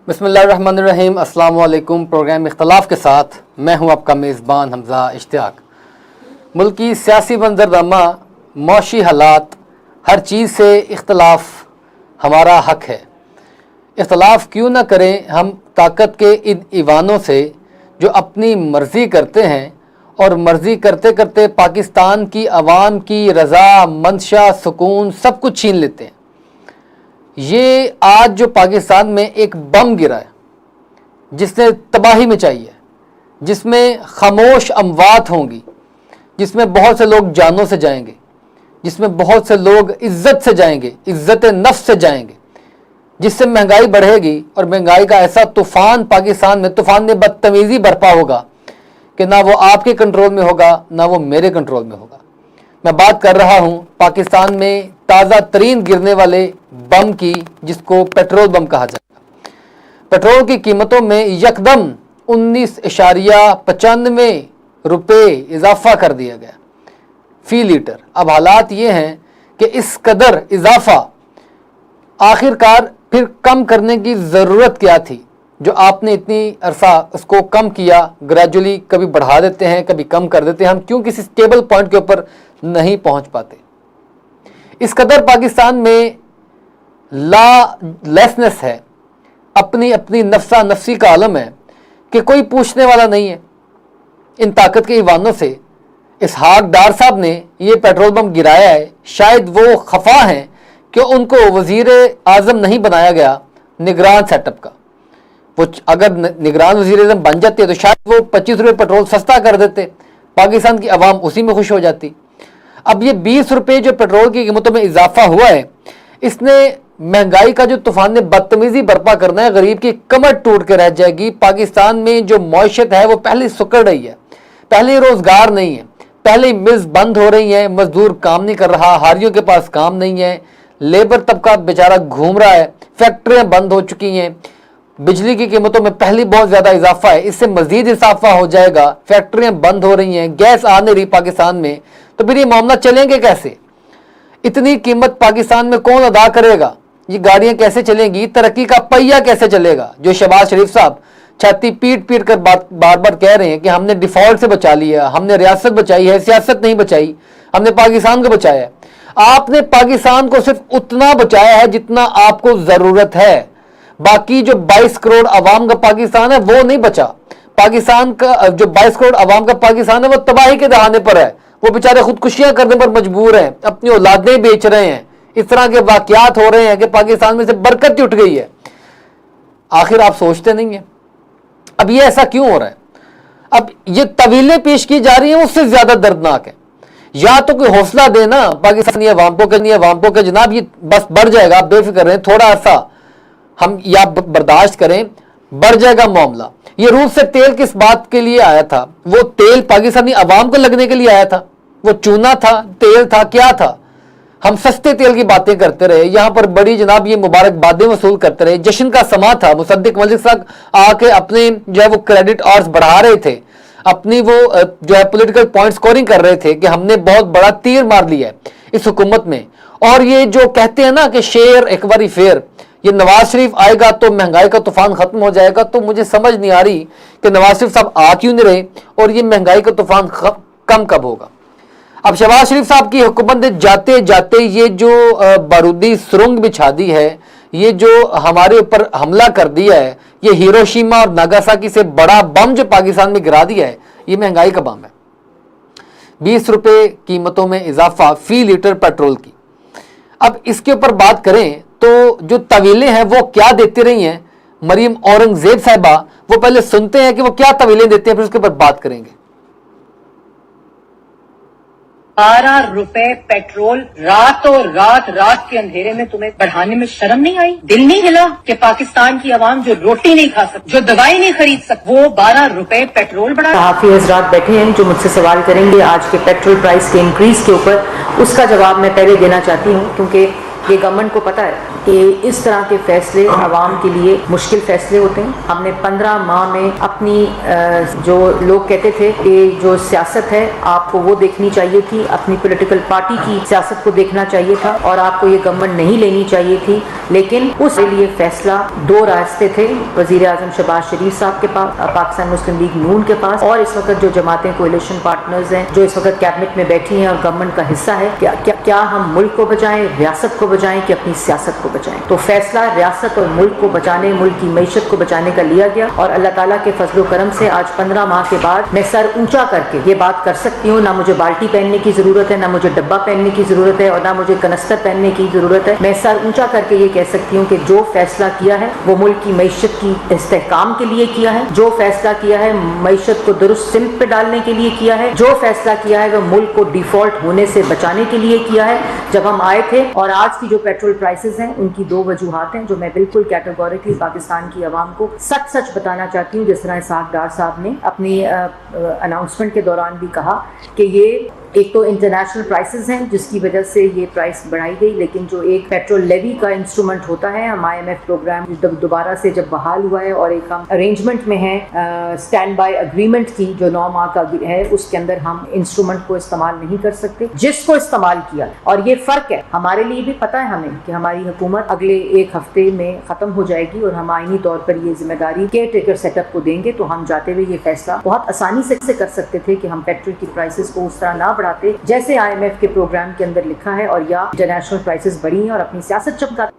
بسم اللہ الرحمن الرحیم۔ السلام علیکم۔ پروگرام اختلاف کے ساتھ میں ہوں آپ کا میزبان حمزہ اشتیاق۔ ملکی سیاسی منظرنامہ، معاشی حالات، ہر چیز سے اختلاف ہمارا حق ہے۔ اختلاف کیوں نہ کریں ہم طاقت کے ان ایوانوں سے جو اپنی مرضی کرتے ہیں اور مرضی کرتے کرتے پاکستان کی عوام کی رضا، منشا، سکون سب کچھ چھین لیتے ہیں۔ یہ آج جو پاکستان میں ایک بم گرا ہے جس نے تباہی مچائی ہے، جس میں خاموش اموات ہوں گی، جس میں بہت سے لوگ جانوں سے جائیں گے، جس میں بہت سے لوگ عزت سے جائیں گے، عزت نفس سے جائیں گے، جس سے مہنگائی بڑھے گی اور مہنگائی کا ایسا طوفان پاکستان میں طوفان بدتمیزی برپا ہوگا کہ نہ وہ آپ کے کنٹرول میں ہوگا نہ وہ میرے کنٹرول میں ہوگا۔ میں بات کر رہا ہوں پاکستان میں تازہ ترین گرنے والے بم کی، جس کو پیٹرول بم کہا جائے گا۔ پیٹرول کی قیمتوں میں یکدم 19.95 روپے اضافہ کر دیا گیا فی لیٹر۔ اب حالات یہ ہیں کہ اس قدر اضافہ آخر کار پھر کم کرنے کی ضرورت کیا تھی؟ جو آپ نے اتنی عرصہ اس کو کم کیا، گریجولی کبھی بڑھا دیتے ہیں کبھی کم کر دیتے ہیں، ہم کیوں کسی سٹیبل پوائنٹ کے اوپر نہیں پہنچ پاتے؟ اس قدر پاکستان میں لا لیسنس ہے، اپنی نفسا نفسی کا عالم ہے کہ کوئی پوچھنے والا نہیں ہے۔ ان طاقت کے ایوانوں سے اسحاق ڈار صاحب نے یہ پیٹرول بم گرایا ہے۔ شاید وہ خفا ہیں کہ ان کو وزیر اعظم نہیں بنایا گیا نگران سیٹ اپ کا۔ وہ اگر نگران وزیر اعظم بن جاتے تو شاید وہ 25 روپے پیٹرول سستا کر دیتے، پاکستان کی عوام اسی میں خوش ہو جاتی۔ اب یہ 20 روپے جو پیٹرول کی قیمتوں میں اضافہ ہوا ہے، اس نے مہنگائی کا جو طوفان نے بدتمیزی برپا کرنا ہے، غریب کی کمر ٹوٹ کے رہ جائے گی۔ پاکستان میں جو معیشت ہے وہ پہلے سکڑ رہی ہے، پہلے روزگار نہیں ہے، پہلے ملز بند ہو رہی ہیں، مزدور کام نہیں کر رہا، ہاریوں کے پاس کام نہیں ہے، لیبر طبقہ بیچارہ گھوم رہا ہے، فیکٹریاں بند ہو چکی ہیں، بجلی کی قیمتوں میں پہلے بہت زیادہ اضافہ ہے، اس سے مزید اضافہ ہو جائے گا، فیکٹریاں بند ہو رہی ہیں، گیس آ نہیں رہی پاکستان میں، تو پھر یہ معاملہ چلیں گے کیسے؟ اتنی قیمت پاکستان میں کون ادا کرے گا؟ یہ گاڑیاں کیسے چلیں گی؟ ترقی کا پہیہ کیسے چلے گا؟ جو شہباز شریف صاحب چھاتی پیٹ پیٹ کر بار بار کہہ رہے ہیں کہ ہم نے ڈیفالٹ سے بچا لیا، ہم نے ریاست بچائی ہے، سیاست نہیں بچائی، ہم نے پاکستان کو بچایا ہے۔ آپ نے پاکستان کو صرف اتنا بچایا ہے جتنا آپ کو ضرورت ہے، باقی جو 22 کروڑ عوام کا پاکستان ہے وہ نہیں بچا۔ پاکستان کا جو 22 کروڑ عوام کا پاکستان ہے وہ تباہی کے دہانے پر ہے، وہ بیچارے خودکشیاں کرنے پر مجبور ہیں، اپنی اولادیں بیچ رہے ہیں، اس طرح کے واقعات ہو رہے ہیں کہ پاکستان میں سے برکت اٹھ گئی ہے۔ آخر آپ سوچتے نہیں ہیں اب یہ ایسا کیوں ہو رہا ہے؟ اب یہ طویلیں پیش کی جا رہی ہیں، اس سے زیادہ دردناک ہے۔ یا تو کوئی حوصلہ دینا پاکستانی عوام کو کہ جناب یہ بس بڑھ جائے گا، آپ بے فکر رہیں، تھوڑا عرصہ ہم یا برداشت کریں، بڑھ جائے گا معاملہ۔ یہ روس سے تیل کس بات کے لیے آیا تھا؟ وہ تیل پاکستانی عوام کو لگنے کے لیے آیا تھا؟ وہ چونا تھا، تیل تھا، کیا تھا؟ ہم سستے تیل کی باتیں کرتے رہے، یہاں پر بڑی جناب یہ مبارک بادیں وصول کرتے رہے، جشن کا سما تھا، مصدق ملک صاحب آ کے اپنے جو ہے وہ کریڈٹ آرز بڑھا رہے تھے، اپنی وہ جو ہے پولیٹیکل پوائنٹ سکورنگ کر رہے تھے کہ ہم نے بہت بڑا تیر مار لیا ہے اس حکومت میں۔ اور یہ جو کہتے ہیں نا کہ شیر ایک باری فیر، یہ نواز شریف آئے گا تو مہنگائی کا طوفان ختم ہو جائے گا، تو مجھے سمجھ نہیں آ رہی کہ نواز شریف صاحب آ کیوں نہیں رہے اور یہ مہنگائی کا طوفان کم کب ہوگا؟ اب شہباز شریف صاحب کی حکومت نے جاتے جاتے یہ جو بارودی سرنگ بچھا دی ہے، یہ جو ہمارے اوپر حملہ کر دیا ہے، یہ ہیروشیما اور ناگاساکی سے بڑا بم جو پاکستان میں گرا دیا ہے، یہ مہنگائی کا بم ہے۔ 20 روپے قیمتوں میں اضافہ فی لیٹر پیٹرول کی۔ اب اس کے اوپر بات کریں تو جو طویلیں ہیں وہ کیا دیتی رہی ہیں مریم اورنگزیب صاحبہ، وہ پہلے سنتے ہیں کہ وہ کیا طویلیں دیتے ہیں، پھر اس کے اوپر بات کریں گے۔ 12 روپے پیٹرول رات کے اندھیرے میں تمہیں بڑھانے میں شرم نہیں آئی؟ دل نہیں ہلا کہ پاکستان کی عوام جو روٹی نہیں کھا سکتی، جو دوائی نہیں خرید سکتی، وہ 12 روپے پیٹرول بڑھا۔ صحافی حضرات بیٹھے ہیں جو مجھ سے سوال کریں گے آج کے پیٹرول پرائس کے انکریز کے اوپر، اس کا جواب میں پہلے دینا چاہتی ہوں کیونکہ یہ گورنمنٹ کو پتہ ہے کہ اس طرح کے فیصلے عوام کے لیے مشکل فیصلے ہوتے ہیں. ہم نے 15 ماہ میں اپنی جو لوگ کہتے تھے کہ جو سیاست ہے آپ کو وہ دیکھنی چاہیے تھی, اپنی پولیٹیکل پارٹی کی سیاست کو دیکھنا چاہیے تھا اور آپ کو یہ گورنمنٹ نہیں لینی چاہیے تھی, لیکن اس کے لیے فیصلہ دو راستے تھے. وزیر اعظم شہباز شریف صاحب کے پاس, پاکستان مسلم لیگ نون کے پاس, اور اس وقت جو جماعتیں کولیشن پارٹنرز ہیں جو اس وقت کیبنٹ میں بیٹھی ہیں اور گورنمنٹ کا حصہ ہے, کیا ہم ملک کو بچائیں, ریاست کو بچائیں کہ اپنی سیاست کو بچائیں. تو فیصلہ ریاست اور ملک کو بچانے, ملک کی معیشت کو بچانے کا لیا گیا, اور اللہ تعالیٰ کے فضل و کرم سے آج 15 ماہ کے بعد میں سر اونچا کر کے یہ بات کر سکتی ہوں. نہ مجھے بالٹی پہننے کی ضرورت ہے, نہ مجھے ڈبہ پہننے کی ضرورت ہے, اور نہ مجھے کنستر پہننے کی ضرورت ہے. میں سر اونچا کر کے یہ کہہ سکتی ہوں کہ جو فیصلہ کیا ہے وہ ملک کی معیشت کی استحکام کے لیے کیا ہے, جو فیصلہ کیا ہے معیشت کو درست سمت پہ ڈالنے کے لیے کیا ہے, جو فیصلہ کیا ہے وہ ملک کو ڈیفالٹ ہونے سے بچانے کے لیے کیا ہے. جب ہم آئے تھے, اور آج کی جو پیٹرول پرائسز ہیں ان کی دو وجوہات ہیں جو میں بالکل کیٹیگوریکلی پاکستان کی عوام کو سچ بتانا چاہتی ہوں. جس طرح اسحاق ڈار صاحب نے اپنی اناؤنسمنٹ کے دوران بھی کہا کہ یہ ایک تو انٹرنیشنل پرائسز ہیں جس کی وجہ سے یہ پرائس بڑھائی گئی, لیکن جو ایک پیٹرول لیوی کا انسٹرومنٹ ہوتا ہے, ہم IMF پروگرام دوبارہ سے جب بحال ہوا ہے اور ایک ہم ارینجمنٹ میں ہیں اسٹینڈ بائی اگریمنٹ کی جو 9 ماہ کا ہے, اس کے اندر ہم انسٹرومنٹ کو استعمال نہیں کر سکتے. جس کو استعمال کیا, اور یہ فرق ہے ہمارے لیے بھی پتہ ہے ہمیں کہ ہماری حکومت اگلے ایک ہفتے میں ختم ہو جائے گی اور ہم آئینی طور پر یہ ذمہ داری کیئر ٹیکر سیٹ اپ کو دیں گے. تو ہم جاتے ہوئے یہ فیصلہ بہت آسانی سے کر سکتے تھے کہ ہم پیٹرول کی پرائسز کو اس طرح نہ بڑھاتے جیسے IMF کے پروگرام کے اندر لکھا ہے, اور یا انٹرنیشنل پرائسز بڑھی ہیں اور اپنی سیاست چمکاتے.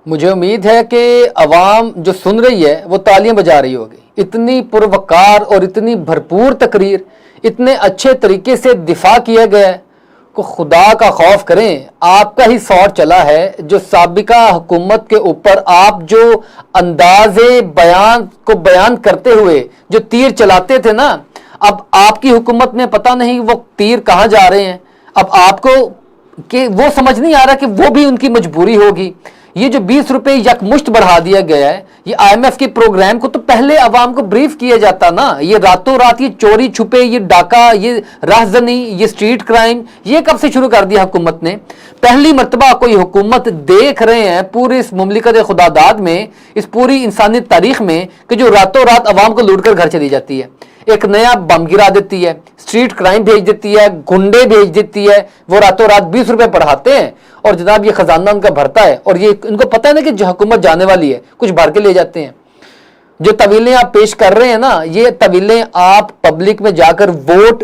مجھے امید ہے کہ عوام جو سن رہی ہے وہ تالیاں بجا رہی ہوگی. اتنی پروقار اور اتنی بھرپور تقریر, اتنے اچھے طریقے سے دفاع کیا گیا ہے کہ خدا کا خوف کریں. آپ کا ہی سور چلا ہے جو سابقہ حکومت کے اوپر آپ جو انداز بیان کو بیان کرتے ہوئے جو تیر چلاتے تھے نا, اب آپ کی حکومت میں پتہ نہیں وہ تیر کہاں جا رہے ہیں. اب آپ کو کہ وہ سمجھ نہیں آ رہا کہ وہ بھی ان کی مجبوری ہوگی. یہ جو 20 روپے یک مشت بڑھا دیا گیا ہے, یہ IMF کے پروگرام کو تو پہلے عوام کو بریف کیا جاتا نا. یہ راتوں رات یہ چوری چھپے, یہ ڈاکہ, یہ راہزنی, یہ سٹریٹ کرائم, یہ کب سے شروع کر دیا حکومت نے؟ پہلی مرتبہ کوئی حکومت دیکھ رہے ہیں پورے اس مملکت خدا داد میں, اس پوری انسانی تاریخ میں, کہ جو راتوں رات عوام کو لوٹ کر گھر چلی جاتی ہے. ایک نیا بم گرا دیتی ہے, سٹریٹ کرائم بھیج دیتی ہے, گنڈے بھیج دیتی ہے, وہ راتوں رات 20 روپے پڑھاتے ہیں, اور جناب یہ خزانہ ان کا بھرتا ہے. اور یہ ان کو پتہ ہے نا کہ جو حکومت جانے والی ہے کچھ بھر کے لے جاتے ہیں. جو طویلیں آپ پیش کر رہے ہیں نا, یہ طویلیں آپ پبلک میں جا کر ووٹ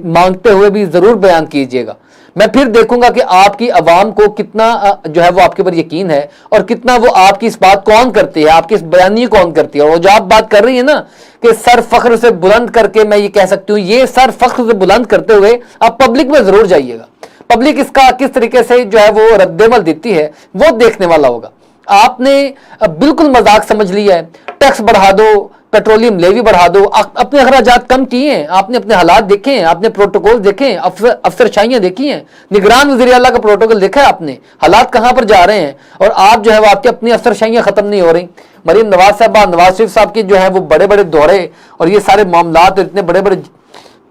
مانگتے ہوئے بھی ضرور بیان کیجئے گا. میں پھر دیکھوں گا کہ آپ کی عوام کو کتنا جو ہے وہ آپ کے اوپر یقین ہے, اور کتنا وہ آپ کی اس بات کون کرتی ہے, آپ کی اس بیانی کون کرتی ہے. اور وہ جو آپ بات کر رہی ہیں نا کہ سر فخر سے بلند کر کے, میں یہ کہہ سکتی ہوں, یہ سر فخر سے بلند کرتے ہوئے آپ پبلک میں ضرور جائیے گا. پبلک اس کا کس طریقے سے جو ہے وہ رد عمل دیتی ہے وہ دیکھنے والا ہوگا. آپ نے بالکل مذاق سمجھ لیا ہے. ٹیکس بڑھا دو, پیٹرولیم لیوی بڑھا دو, اپنے اخراجات کم کیے ہیں, آپ نے اپنے حالات دیکھے ہیں, آپ نے پروٹوکول دیکھے ہیں, افسر شاہیاں دیکھی ہیں, نگران وزیر اعلیٰ کا پروٹوکول دیکھا ہے آپ نے, حالات کہاں پر جا رہے ہیں, اور آپ جو ہے وہ آپ کی اپنی افسر شاہیاں ختم نہیں ہو رہی. مریم نواز صاحبہ, نواز شریف صاحب کی جو ہے وہ بڑے بڑے دورے اور یہ سارے معاملات اور اتنے بڑے بڑے,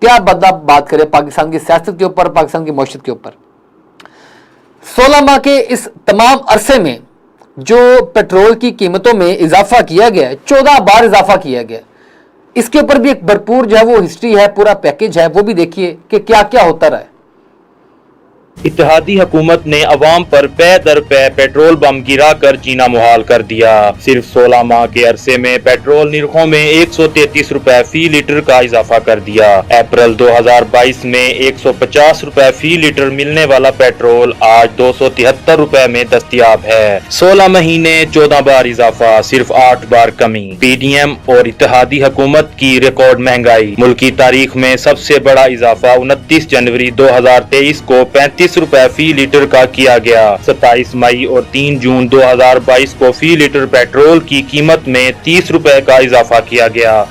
کیا بات کرے پاکستان کی سیاست کے اوپر, پاکستان کی معیشت کے اوپر. 16 ماہ کے اس تمام عرصے میں جو پیٹرول کی قیمتوں میں اضافہ کیا گیا ہے, 14 بار اضافہ کیا گیا, اس کے اوپر بھی ایک بھرپور جو ہے وہ ہسٹری ہے, پورا پیکج ہے, وہ بھی دیکھیے کہ کیا کیا ہوتا رہا ہے. اتحادی حکومت نے عوام پر پے در پے پیٹرول بم گرا کر جینا محال کر دیا. صرف 16 ماہ کے عرصے میں پیٹرول نرخوں میں 133 روپے فی لیٹر کا اضافہ کر دیا. اپریل 2022 میں 150 روپے فی لیٹر ملنے والا پیٹرول آج 273 روپے میں دستیاب ہے. 16 مہینے 14 بار اضافہ, صرف 8 بار کمی. PDM اور اتحادی حکومت کی ریکارڈ مہنگائی. ملکی تاریخ میں سب سے بڑا اضافہ 29 جنوری 2023 کو 35 روپے فی لیٹر کا کیا گیا. 27 مئی اور 3 جون 2022 کو فی لیٹر پیٹرول کی قیمت میں 30 روپے کا اضافہ کیا گیا.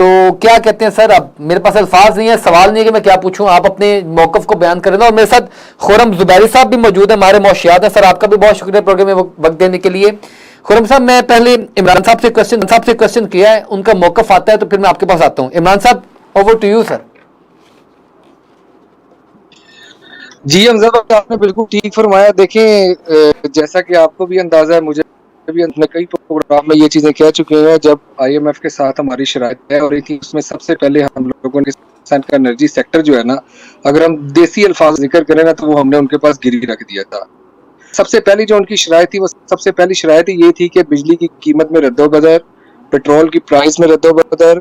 تو کیا کہتے ہیں سر؟ اب میرے پاس الفاظ نہیں ہے، سوال نہیں ہے کہ میں کیا پوچھوں، آپ اپنے موقف کو بیان کریں. اور میرے ساتھ خرم زبیری صاحب بھی موجود ہیں، ہمارے معاشیات ہیں. سر آپ کا بھی بہت شکریہ پروگرام میں وقت دینے کے لیے. خرم صاحب میں پہلے عمران صاحب سے کوشچن کیا ہے، ان کا موقف آتا ہے تو پھر میں آپ کے پاس آتا ہوں. عمران صاحب اوور ٹو یو سر. جی حمزہ بھائی، آپ نے بالکل ٹھیک فرمایا. دیکھیں جیسا کہ آپ کو بھی اندازہ ہے، مجھے بھی کئی پروگرام میں یہ چیزیں کہہ چکے ہیں. جب آئی ایم ایف کے ساتھ ہماری شرائط طے ہو رہی تھی، اس میں سب سے پہلے ہم لوگوں نے کا انرجی سیکٹر جو ہے نا، اگر ہم دیسی الفاظ ذکر کریں نا، تو وہ ہم نے ان کے پاس گری رکھ دیا تھا. سب سے پہلی جو ان کی شرائط تھی، وہ سب سے پہلی شرائط یہ تھی کہ بجلی کی قیمت میں رد و بدل، پیٹرول کی پرائز میں رد و بدل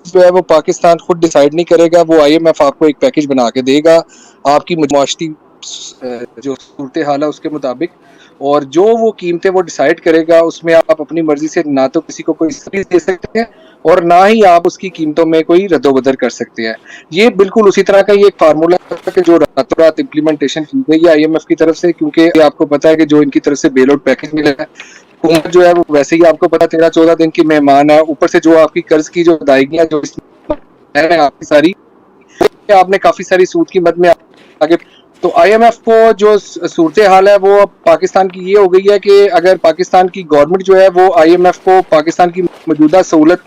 جو ہے وہ پاکستان خود ڈیسائیڈ نہیں کرے گا. وہ آئی ایم ایف آپ کو ایک پیکج بنا کے دے گا آپ کی معاشی جو صورتحال ہے اس کے مطابق، اور جو وہ قیمتیں وہ ڈیسائیڈ کرے گا اس میں آپ اپنی مرضی سے نہ تو کسی کو کوئی سبسڈی دے سکتے ہیں اور نہ ہی آپ اس کی قیمتوں میں کوئی رد و بدل کر سکتے ہیں. یہ بالکل اسی طرح کا یہ ایک فارمولا ہے کہ جو راتوں رات امپلیمنٹیشن کی گئی ہے آئی ایم ایف کی طرف سے، کیونکہ آپ کو پتا ہے کہ جو ان کی طرف سے بیل آؤٹ پیکج ملا ہے، حکومت جو ہے وہ ویسے ہی آپ کو پتا 13-14 دن کی مہمان ہے، اوپر سے جو آپ کی قرض کی جو ادائیگیاں جو آپ کی ساری آپ نے کافی ساری سود کی مد میں آگے. تو آئی ایم ایف کو جو صورتحال ہے وہ پاکستان کی یہ ہو گئی ہے کہ اگر پاکستان کی گورنمنٹ جو ہے وہ آئی ایم ایف کو پاکستان کی موجودہ سہولت،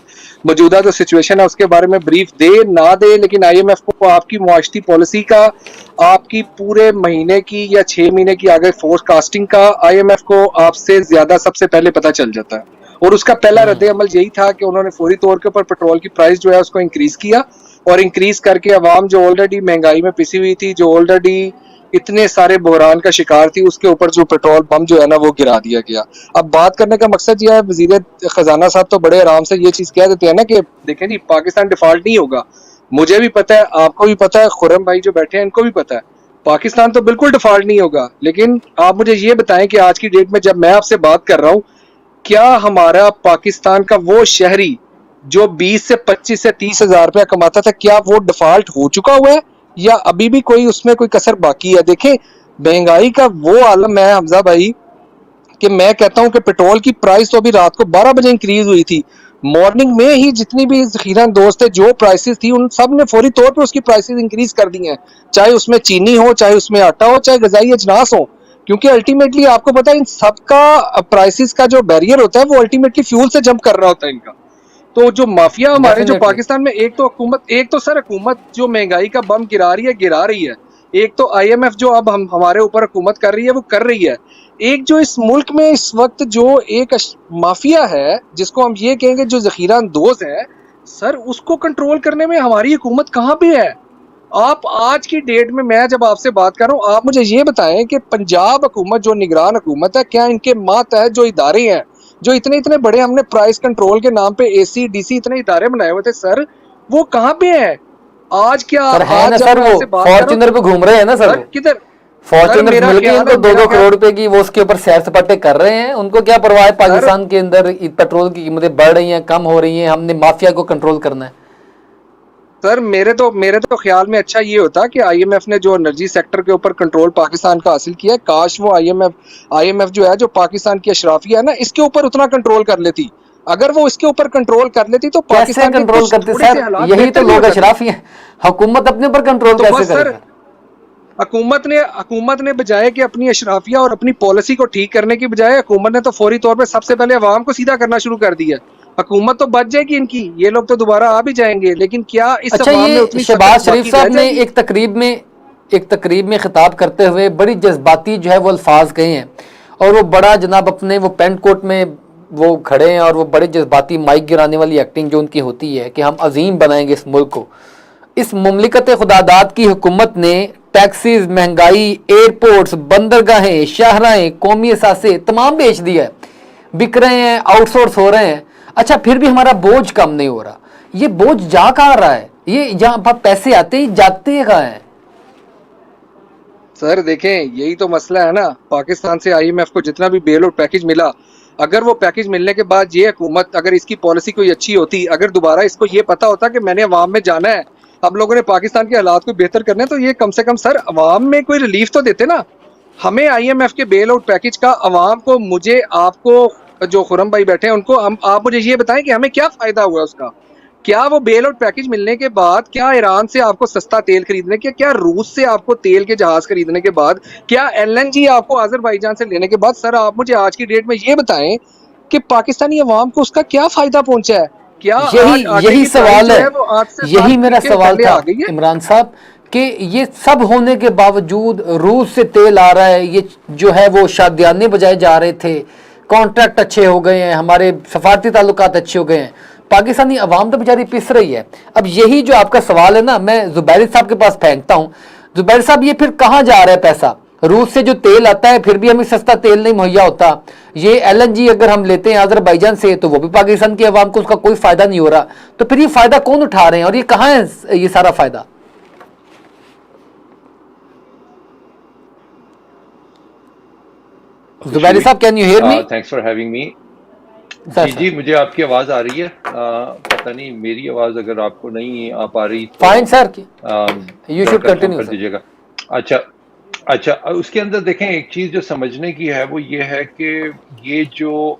موجودہ جو سچویشن ہے اس کے بارے میں بریف دے نہ دے، لیکن آئی ایم ایف کو آپ کی معاشی پالیسی کا، آپ کی پورے مہینے کی یا 6 مہینے کی آگے فورس کاسٹنگ کا آئی ایم ایف کو آپ سے زیادہ سب سے پہلے پتہ چل جاتا ہے. اور اس کا پہلا رد عمل یہی تھا کہ انہوں نے فوری طور کے اوپر پیٹرول کی پرائز جو ہے اس کو انکریز کیا، اور انکریز کر کے عوام جو آلریڈی مہنگائی میں پسی ہوئی تھی، جو آلریڈی اتنے سارے بحران کا شکار تھی، اس کے اوپر جو پیٹرول پمپ جو ہے نا وہ گرا دیا گیا. اب بات کرنے کا مقصد یہ ہے، وزیر خزانہ صاحب تو بڑے آرام سے یہ چیز کہہ دیتے ہیں نا کہ دیکھیں جی پاکستان ڈیفالٹ نہیں ہوگا. مجھے بھی پتا ہے، آپ کو بھی پتا ہے، خرم بھائی جو بیٹھے ہیں ان کو بھی پتا ہے، پاکستان تو بالکل ڈیفالٹ نہیں ہوگا. لیکن آپ مجھے یہ بتائیں کہ آج کی ڈیٹ میں جب میں آپ سے بات کر رہا ہوں، کیا ہمارا پاکستان کا وہ شہری جو 20 سے 25 سے 30 ہزار روپیہ کماتا تھا، کیا وہ ڈیفالٹ ہو چکا ہوا ہے یا ابھی بھی کوئی اس میں کوئی کسر باقی ہے؟ دیکھیں مہنگائی کا وہ عالم ہے حمزہ بھائی کہ میں کہتا ہوں کہ پیٹرول کی پرائس تو ابھی رات کو 12 بجے انکریز ہوئی تھی، مارننگ میں ہی جتنی بھی ذخیرہ دوست تھے جو پرائسز تھی ان سب نے فوری طور پہ اس کی پرائسز انکریز کر دی ہیں، چاہے اس میں چینی ہو، چاہے اس میں آٹا ہو، چاہے غذائی اجناس ہو. کیونکہ الٹیمیٹلی آپ کو پتا ہے ان سب کا پرائسز کا جو بیریئر ہوتا ہے وہ الٹیمیٹلی فیول سے جمپ کر رہا ہوتا ہے ان کا. تو جو مافیا ہمارے جو پاکستان میں ایک تو سر حکومت جو مہنگائی کا بم گرا رہی ہے، ایک تو آئی ایم ایف جو اب ہمارے اوپر حکومت کر رہی ہے وہ کر رہی ہے، ایک جو اس ملک میں اس وقت جو ایک مافیا ہے جس کو ہم یہ کہیں گے جو ذخیرہ اندوز ہے، سر اس کو کنٹرول کرنے میں ہماری حکومت کہاں پہ ہے؟ آپ آج کی ڈیٹ میں جب آپ سے بات کر رہا ہوں، آپ مجھے یہ بتائیں کہ پنجاب حکومت جو نگران حکومت ہے، کیا ان کے ماتحت جو ادارے ہیں، جو اتنے بڑے ہم نے پرائس کنٹرول کے نام پہ اے سی ڈی سی اتنے ادارے بنائے ہوئے تھے، سر وہ کہاں پہ ہیں آج؟ کیا سر ہے نا سر، وہ فارچونر پہ گھوم رہے ہیں نا سر، کدھر فارچونر مل کے ان کو 2-2 کروڑ روپے کی وہ اس کے اوپر سیر سپاٹے کر رہے ہیں. ان کو کیا پرواہ ہے پاکستان کے اندر پیٹرول کی قیمتیں بڑھ رہی ہیں، کم ہو رہی ہیں، ہم نے مافیا کو کنٹرول کرنا ہے. سر میرے تو خیال میں اچھا یہ ہوتا کہ آئی ایم ایف نے جو انرجی سیکٹر کے اوپر کنٹرول پاکستان کا حاصل کیا ہے، کاش وہ آئی ایم ایف جو ہے جو پاکستان کی اشرافیہ ہے نا اس کے اوپر اتنا کنٹرول کر لیتی. اگر وہ اس کے اوپر کنٹرول کر لیتی تو پاکستان کیسے کنٹرول کرتے سر؟ یہی تو لوگ اشرافی ہیں. حکومت اپنے اوپر کنٹرول کیسے کرے؟ حکومت نے بجائے کہ اپنی اشرافیہ اور اپنی پالیسی کو ٹھیک کرنے کی بجائے حکومت نے تو فوری طور پہ سب سے پہلے عوام کو سیدھا کرنا شروع کر دیا. حکومت تو بچ جائے گی ان کی، یہ لوگ تو دوبارہ آ بھی جائیں گے، لیکن کیا اس عوام میں اتنی شہباز شریف صاحب نے ایک تقریب میں خطاب کرتے ہوئے بڑی جذباتی جو ہے وہ الفاظ کہے ہیں، اور وہ بڑا جناب اپنے وہ پینٹ کوٹ میں وہ کھڑے ہیں اور وہ بڑے جذباتی مائک گرانے والی ایکٹنگ جو ان کی ہوتی ہے کہ ہم عظیم بنائیں گے اس ملک کو. اس مملکت خداداد کی حکومت نے ٹیکسیز، مہنگائی، ایئرپورٹس، بندرگاہیں، شاہراہیں، قومی اثاثے تمام بیچ دیا ہے، بک رہے ہیں، آؤٹ سورس ہو رہے ہیں. اچھا پھر بھی ہمارا بوجھ کم نہیں ہو رہا. یہ بوجھ جا کہاں رہا ہے؟ یہ جہاں پر پیسے آتے ہی جاتے کہاں ہیں؟ سر دیکھیں یہی تو مسئلہ ہے نا، پاکستان سے آئی ایم ایف کو جتنا بھی بیل آؤٹ پیکج ملا، اگر وہ پیکج ملنے کے بعد یہ حکومت اگر اس کی پالیسی کوئی اچھی ہوتی، اگر دوبارہ اس کو یہ پتا ہوتا کہ میں نے عوام میں جانا ہے، اب لوگوں نے پاکستان کے حالات کو بہتر کرنے، تو یہ کم سے کم سر عوام میں کوئی ریلیف تو دیتے نا. ہمیں آئی ایم ایف کے بیل آؤٹ پیکج کا عوام کو، مجھے، آپ کو، جو خرم بھائی بیٹھے ہیں ان کو، آپ مجھے یہ بتائیں کہ ہمیں کیا فائدہ ہوا اس کا؟ کیا وہ بیل آؤٹ پیکج ملنے کے بعد کیا ایران سے آپ کو سستا تیل خریدنے کے، کیا روس سے آپ کو تیل کے جہاز خریدنے کے بعد، کیا ایل این جی آپ کو آذربائیجان سے لینے کے بعد، سر آپ مجھے آج کی ڈیٹ میں یہ بتائیں کہ پاکستانی عوام کو اس کا کیا فائدہ پہنچا ہے؟ کیا یہی سوال ہے، یہی میرا سوال تھا آ گئی ہے؟ عمران صاحب کہ یہ سب ہونے کے باوجود روس سے تیل آ رہا ہے، یہ جو ہے وہ شادیانے بجائے جا رہے تھے، کانٹریکٹ اچھے ہو گئے ہیں، ہمارے سفارتی تعلقات اچھے ہو گئے ہیں، پاکستانی عوام تو بیچاری پس رہی ہے۔ اب یہی جو آپ کا سوال ہے نا، میں زبیری صاحب کے پاس پھینکتا ہوں، زبیری صاحب یہ پھر کہاں جا رہا ہے پیسہ؟ روس سے جو تیل آتا ہے پھر بھی ہمیں سستا تیل نہیں مہیا ہوتا، یہ ایل این جی اگر ہم لیتے ہیں آذربائیجان سے تو وہ بھی پاکستان کی عوام کو اس کا کوئی فائدہ نہیں ہو رہا، تو پھر یہ فائدہ کون اٹھا رہے ہیں اور یہ کہاں ہے یہ سارا فائدہ؟ زبیری صاحب can you hear me? Thanks for having me. Sir جی مجھے آپ کی آواز آ رہی ہے، پتہ نہیں میری آواز اگر آپ کو نہیں آ پا رہی تو fine sir, you should confirm continue کر سر۔ دیجیے گا۔ اچھا اس کے اندر دیکھیں ایک چیز جو سمجھنے کی ہے وہ یہ ہے کہ یہ جو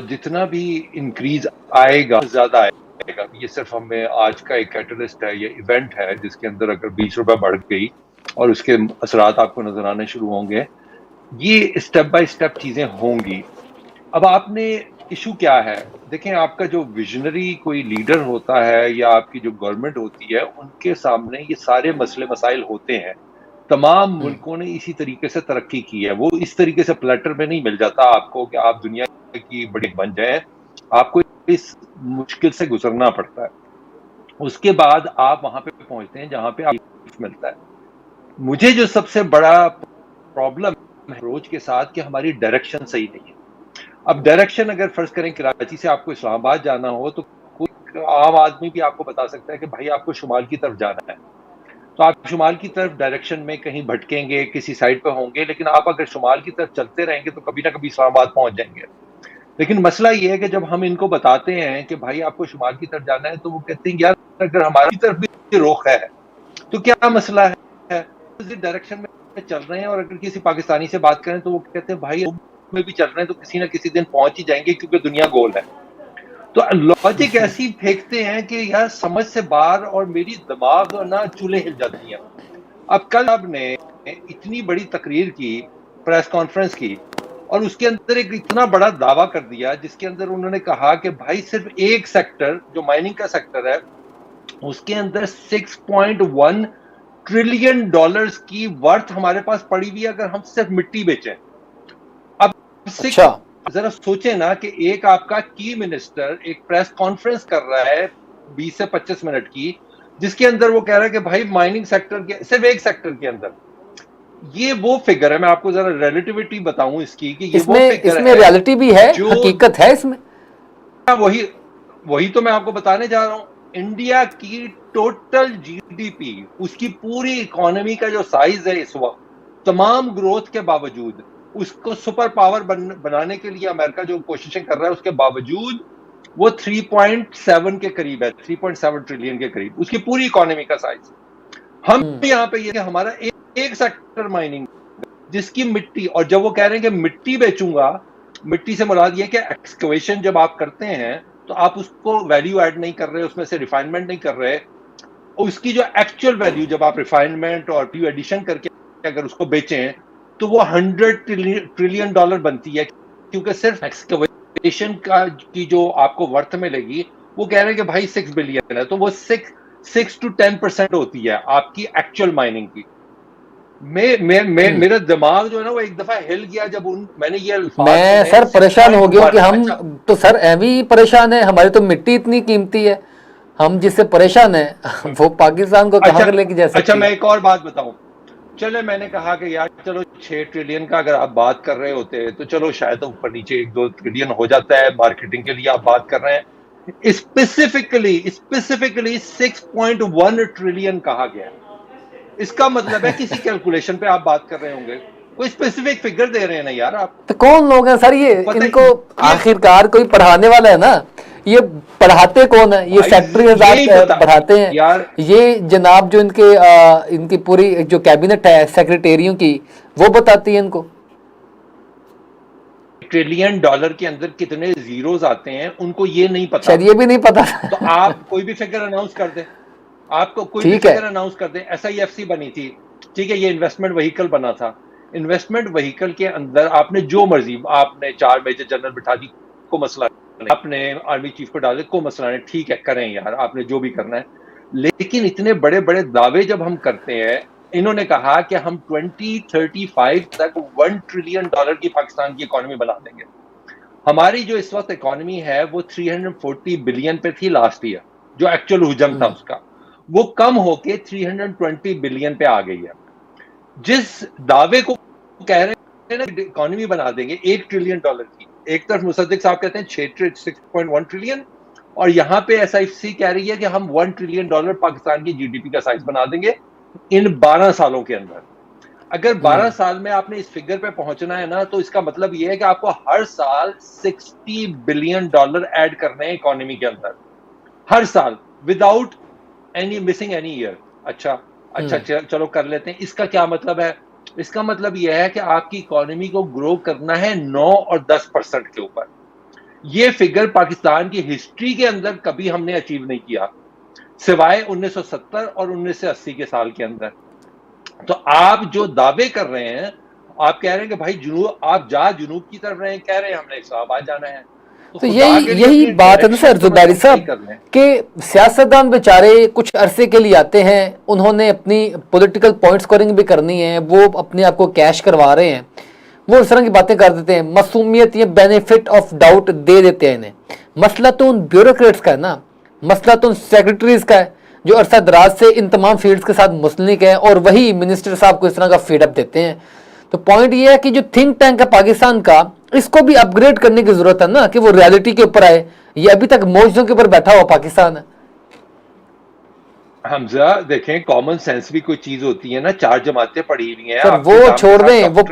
جتنا بھی انکریز آئے گا زیادہ آئے گا، یہ صرف ہمیں آج کا ایک کیٹلسٹ ہے، یہ ایونٹ ہے جس کے اندر اگر 20 روپے بڑھ گئی اور اس کے اثرات آپ کو نظر آنے شروع ہوں گے، یہ اسٹیپ بائی اسٹیپ چیزیں ہوں گی۔ اب آپ نے ایشو کیا ہے، دیکھیں آپ کا جو ویژنری کوئی لیڈر ہوتا ہے یا آپ کی جو گورنمنٹ ہوتی ہے، ان کے سامنے یہ سارے مسئلے مسائل ہوتے ہیں۔ تمام ملکوں نے اسی طریقے سے ترقی کی ہے، وہ اس طریقے سے پلیٹر میں نہیں مل جاتا آپ کو کہ آپ دنیا کی بڑی بن جائیں، آپ کو اس مشکل سے گزرنا پڑتا ہے، اس کے بعد آپ وہاں پہ پہنچتے ہیں جہاں پہ آپ ملتا ہے۔ مجھے جو سب سے بڑا پرابلم ہے روز کے ساتھ کہ ہماری ڈائریکشن صحیح نہیں ہے۔ اب ڈائریکشن اگر فرض کریں کراچی سے آپ کو اسلام آباد جانا ہو تو کوئی عام آدمی بھی آپ کو بتا سکتا ہے کہ بھائی آپ کو شمال کی طرف جانا ہے، تو آپ شمال کی طرف ڈائریکشن میں کہیں بھٹکیں گے، کسی سائڈ پہ ہوں گے، لیکن آپ اگر شمال کی طرف چلتے رہیں گے تو کبھی نہ کبھی اسلام آباد پہنچ جائیں گے۔ لیکن مسئلہ یہ ہے کہ جب ہم ان کو بتاتے ہیں کہ بھائی آپ کو شمال کی طرف جانا ہے تو وہ کہتے ہیں یار اگر ہماری طرف بھی رخ ہے تو کیا مسئلہ ہے، ڈائریکشن میں چل رہے ہیں، اور اگر کسی پاکستانی سے بات کریں تو وہ کہتے ہیں بھائی میں بھی چل رہے ہیں تو کسی نہ کسی دن پہنچ ہی جائیں گے کیونکہ دنیا گول ہے۔ تو لاجک ایسی پھینکتے ہیں کہ یار سمجھ سے باہر، اور میری دماغ نہ چولہے ہل جاتی ہیں۔ اب کل آپ نے اتنی بڑی تقریر کی، پریس کانفرنس کی، اور اس کے اندر ایک اتنا بڑا دعویٰ کر دیا جس کے اندر انہوں نے کہا کہ بھائی صرف ایک سیکٹر جو مائننگ کا سیکٹر ہے اس کے اندر 6.1 ٹریلین ڈالرز کی ورتھ ہمارے پاس پڑی ہوئی ہے اگر ہم صرف مٹی بیچیں۔ اب ذرا سوچیں نا کہ ایک آپ کا کی منسٹر ایک پریس کانفرنس کر رہا ہے 20 سے 25 منٹ کی، جس کے اندر وہ کہہ رہا ہے کہ بھائی مائننگ سیکٹر کے صرف ایک سیکٹر کے اندر یہ وہ فگر ہے۔ میں آپ کو ذرا ریلیٹیوٹی بتاؤں اس کی کہ یہ وہ فگر ہے، اس میں ریالٹی بھی ہے، جو حقیقت ہے اس میں۔ وہی تو میں آپ کو بتانے جا رہا ہوں۔ انڈیا کی ٹوٹل جی ڈی پی، اس کی پوری اکانومی کا جو سائز ہے اس وقت، تمام گروتھ کے باوجود، اس کو سپر پاور بنانے کے لیے امریکہ جو کوششیں کر رہا ہے اس کے باوجود وہ 3.7 کے قریب ہے، 3.7 ٹریلین کے قریب اس کی پوری اکانومی کا سائز۔ ہم یہاں پہ یہ کہ ہمارا ایک سیکٹر مائننگ جس کی مٹی، اور جب وہ کہہ رہے ہیں کہ مٹی بیچوں گا، مٹی سے مراد یہ کہ ایکسکیویشن جب آپ کرتے ہیں تو آپ اس کو ویلیو ایڈ نہیں کر رہے، اس میں سے ریفائنمنٹ نہیں کر رہے، اس کی جو ایکچوئل ویلیو جب آپ ریفائنمنٹ اور ویلیو ایڈیشن کر کے اگر اس کو بیچیں تو وہ 100 ٹریلین ڈالر بنتی ہے، کیونکہ صرف ایکسکیویشن کی جو آپ کو ورتھ ملے گی وہ کہہ رہے ہیں کہ بھائی 6 بلین ہے، تو وہ 6 to 10% ہوتی ہے آپ کی ایکچوئل مائننگ کی۔ میرا دماغ جو ہے نا وہ ایک دفعہ ہل گیا جب میں نے یہ الفاظ میں سر پریشان ہو گیا کہ ہم تو سر ایوی پریشان ہیں، ہماری تو مٹی اتنی قیمتی ہے، ہم جس سے پریشان ہیں وہ پاکستان کو کہاں لے کے جا سکتے ہیں۔ اچھا میں ایک اور بات بتاؤں، چلے میں نے کہا کہ یار چلو 6 ٹریلین کا اگر آپ بات کر رہے ہوتے تو چلو شاید اوپر نیچے 1-2 ٹریلین ہو جاتا ہے، مارکیٹنگ کے لیے آپ بات کر رہے ہیں، اسپیسیفکلی 6.1 ٹریلین کہا گیا ہے۔ اس کا مطلب ہے کسی کیلکولیشن پہ آپ بات کر رہے ہوں گے، کوئی اسپیسیفک فگر دے رہے ہیں نا یار آپ۔ تو کون لوگ ہیں سر یہ؟ ان کو آخرکار کوئی پڑھانے والا ہے نا، یہ پڑھاتے کون ہیں؟ یہ سیکٹری آزاد پڑھاتے ہیں، یہ جناب جو ان کی پوری جو کیبنٹ ہے سیکریٹریوں کی وہ بتاتی ہے ان کو۔ ٹریلین ڈالر کے اندر کتنے زیروز آتے ہیں ان کو یہ نہیں پتا. شاید یہ بھی نہیں پتا. تو آپ کوئی بھی فگر اناؤنس کر دیں, آپ کو کوئی بھی فگر اناؤنس کر دیں. SIFC بنی تھی, ٹھیک ہے, یہ انویسٹمنٹ وہیکل بنا تھا. انویسٹمنٹ وہیکل کے اندر آپ نے جو مرضی, آپ نے 4 میجر جنرل بٹھا دی, کو مسئلہ نہیں, آپ نے آرمی چیف کو ڈال دے, کو مسئلہ نہیں, ٹھیک ہے کریں یار, آپ نے جو بھی کرنا ہے. لیکن اتنے بڑے بڑے دعوے جب ہم کرتے ہیں, انہوں نے کہا کہ ہم 2035 تک $1 ٹریلین کی پاکستان کی اکانومی بنا دیں گے. ہماری جو اس وقت اکانومی ہے وہ 340 بلین پہ تھی لاسٹ ایئر, جو ایکچوئل حجم تھا اس کا, وہ کم ہو کے 320 بلین پہ آ گئی ہے. جس دعوے کو کہہ رہے ہیں نا اکانومی بنا دیں گے $1 ٹریلین کی, ایک طرف مصدق صاحب کہتے ہیں 6.1 ٹریلین, اور یہاں پہ SIFC کہہ رہی ہے کہ ہم $1 ٹریلین پاکستان کی GDP کا سائز بنا دیں گے ان 12 سالوں کے اندر. اگر 12 سال میں آپ نے اس فگر پہ پہنچنا ہے نا, تو اس کا مطلب یہ ہے کہ آپ کو ہر سال $60 بلین ایڈ کرنے ہیں اکانومی کے اندر, ہر سال, without any missing any year. اچھا چلو کر لیتے ہیں. اس کا کیا مطلب ہے؟ اس کا مطلب یہ ہے کہ آپ کی اکانومی کو گرو کرنا ہے 9 اور 10% کے اوپر. یہ فگر پاکستان کی ہسٹری کے اندر کبھی ہم نے اچیو نہیں کیا, سوائے 1970 اور 1980 کے سال کے اندر. تو آپ جو دعوے کر رہے ہیں, آپ کہہ رہے ہیں کہ بھائی جنوب, آپ جنوب کی طرف رہے, کہہ رہے ہیں ہم نے اسلام آباد جانا ہے. تو یہی بات ہے نا سر زبیری صاحب, کہ سیاستدان بیچارے کچھ عرصے کے لیے آتے ہیں, انہوں نے اپنی پولیٹیکل پوائنٹ سکورنگ بھی کرنی ہے, وہ اپنے آپ کو کیش کروا رہے ہیں, وہ اس طرح کی باتیں کر دیتے ہیں, معصومیت یا بینیفٹ آف ڈاؤٹ دے دیتے ہیں انہیں. مسئلہ تو ان بیوروکریٹس کا ہے نا, مسئلہ تو ان سیکرٹریز کا ہے جو عرصہ دراز سے ان تمام فیلڈز کے ساتھ منسلک ہیں, اور وہی منسٹر صاحب کو اس طرح کا فیڈ اپ دیتے ہیں. تو پوائنٹ یہ ہے کہ جو تھنک ٹینک ہے پاکستان کا, اس کو بھی اپ گریڈ کرنے کی ضرورت ہے نا, کہ وہ ریالٹی کے اوپر آئے. یہ ابھی تک موجودوں کے اوپر بیٹھا ہوا پاکستان ہے. حمزہ دیکھیں, کامن سینس بھی کوئی چیز ہوتی ہے نا, 4 جماعتیں پڑھی ہوئی ہیں. سر وہ چھوڑ دیں, وہ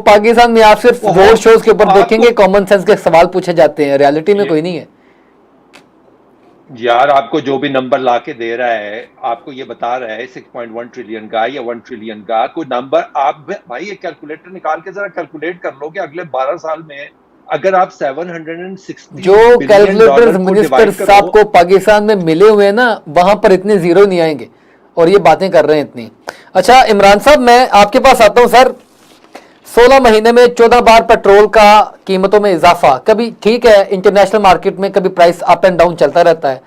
پاکستان میں آپ صرف روڈ شوز کے اوپر دیکھیں گے کامن سینس کے سوال پوچھے جاتے ہیں, ریالٹی میں کوئی نہیں ہے. یار آپ کو جو بھی نمبر لا کے دے رہا ہے, آپ کو یہ بتا رہا ہے 6.1 ٹریلین کا یا 1 ٹریلین کا کوئی نمبر, آپ بھائی یہ کیلکولیٹر نکال کے ذرا کیلکولیٹ کر لو کہ اگلے 12 سال میں اگر آپ 760 جو کیلکولیٹر منسٹر صاحب کو پاکستان میں ملے ہوئے ہیں نا, وہاں پر اتنے زیرو نہیں آئیں گے, اور یہ باتیں کر رہے ہیں اتنی. اچھا عمران صاحب, میں آپ کے پاس آتا ہوں سر. 16 مہینے میں 14 بار پیٹرول کا قیمتوں میں اضافہ. کبھی ٹھیک ہے انٹرنیشنل مارکیٹ میں کبھی پرائس اپ اینڈ ڈاؤن چلتا رہتا ہے,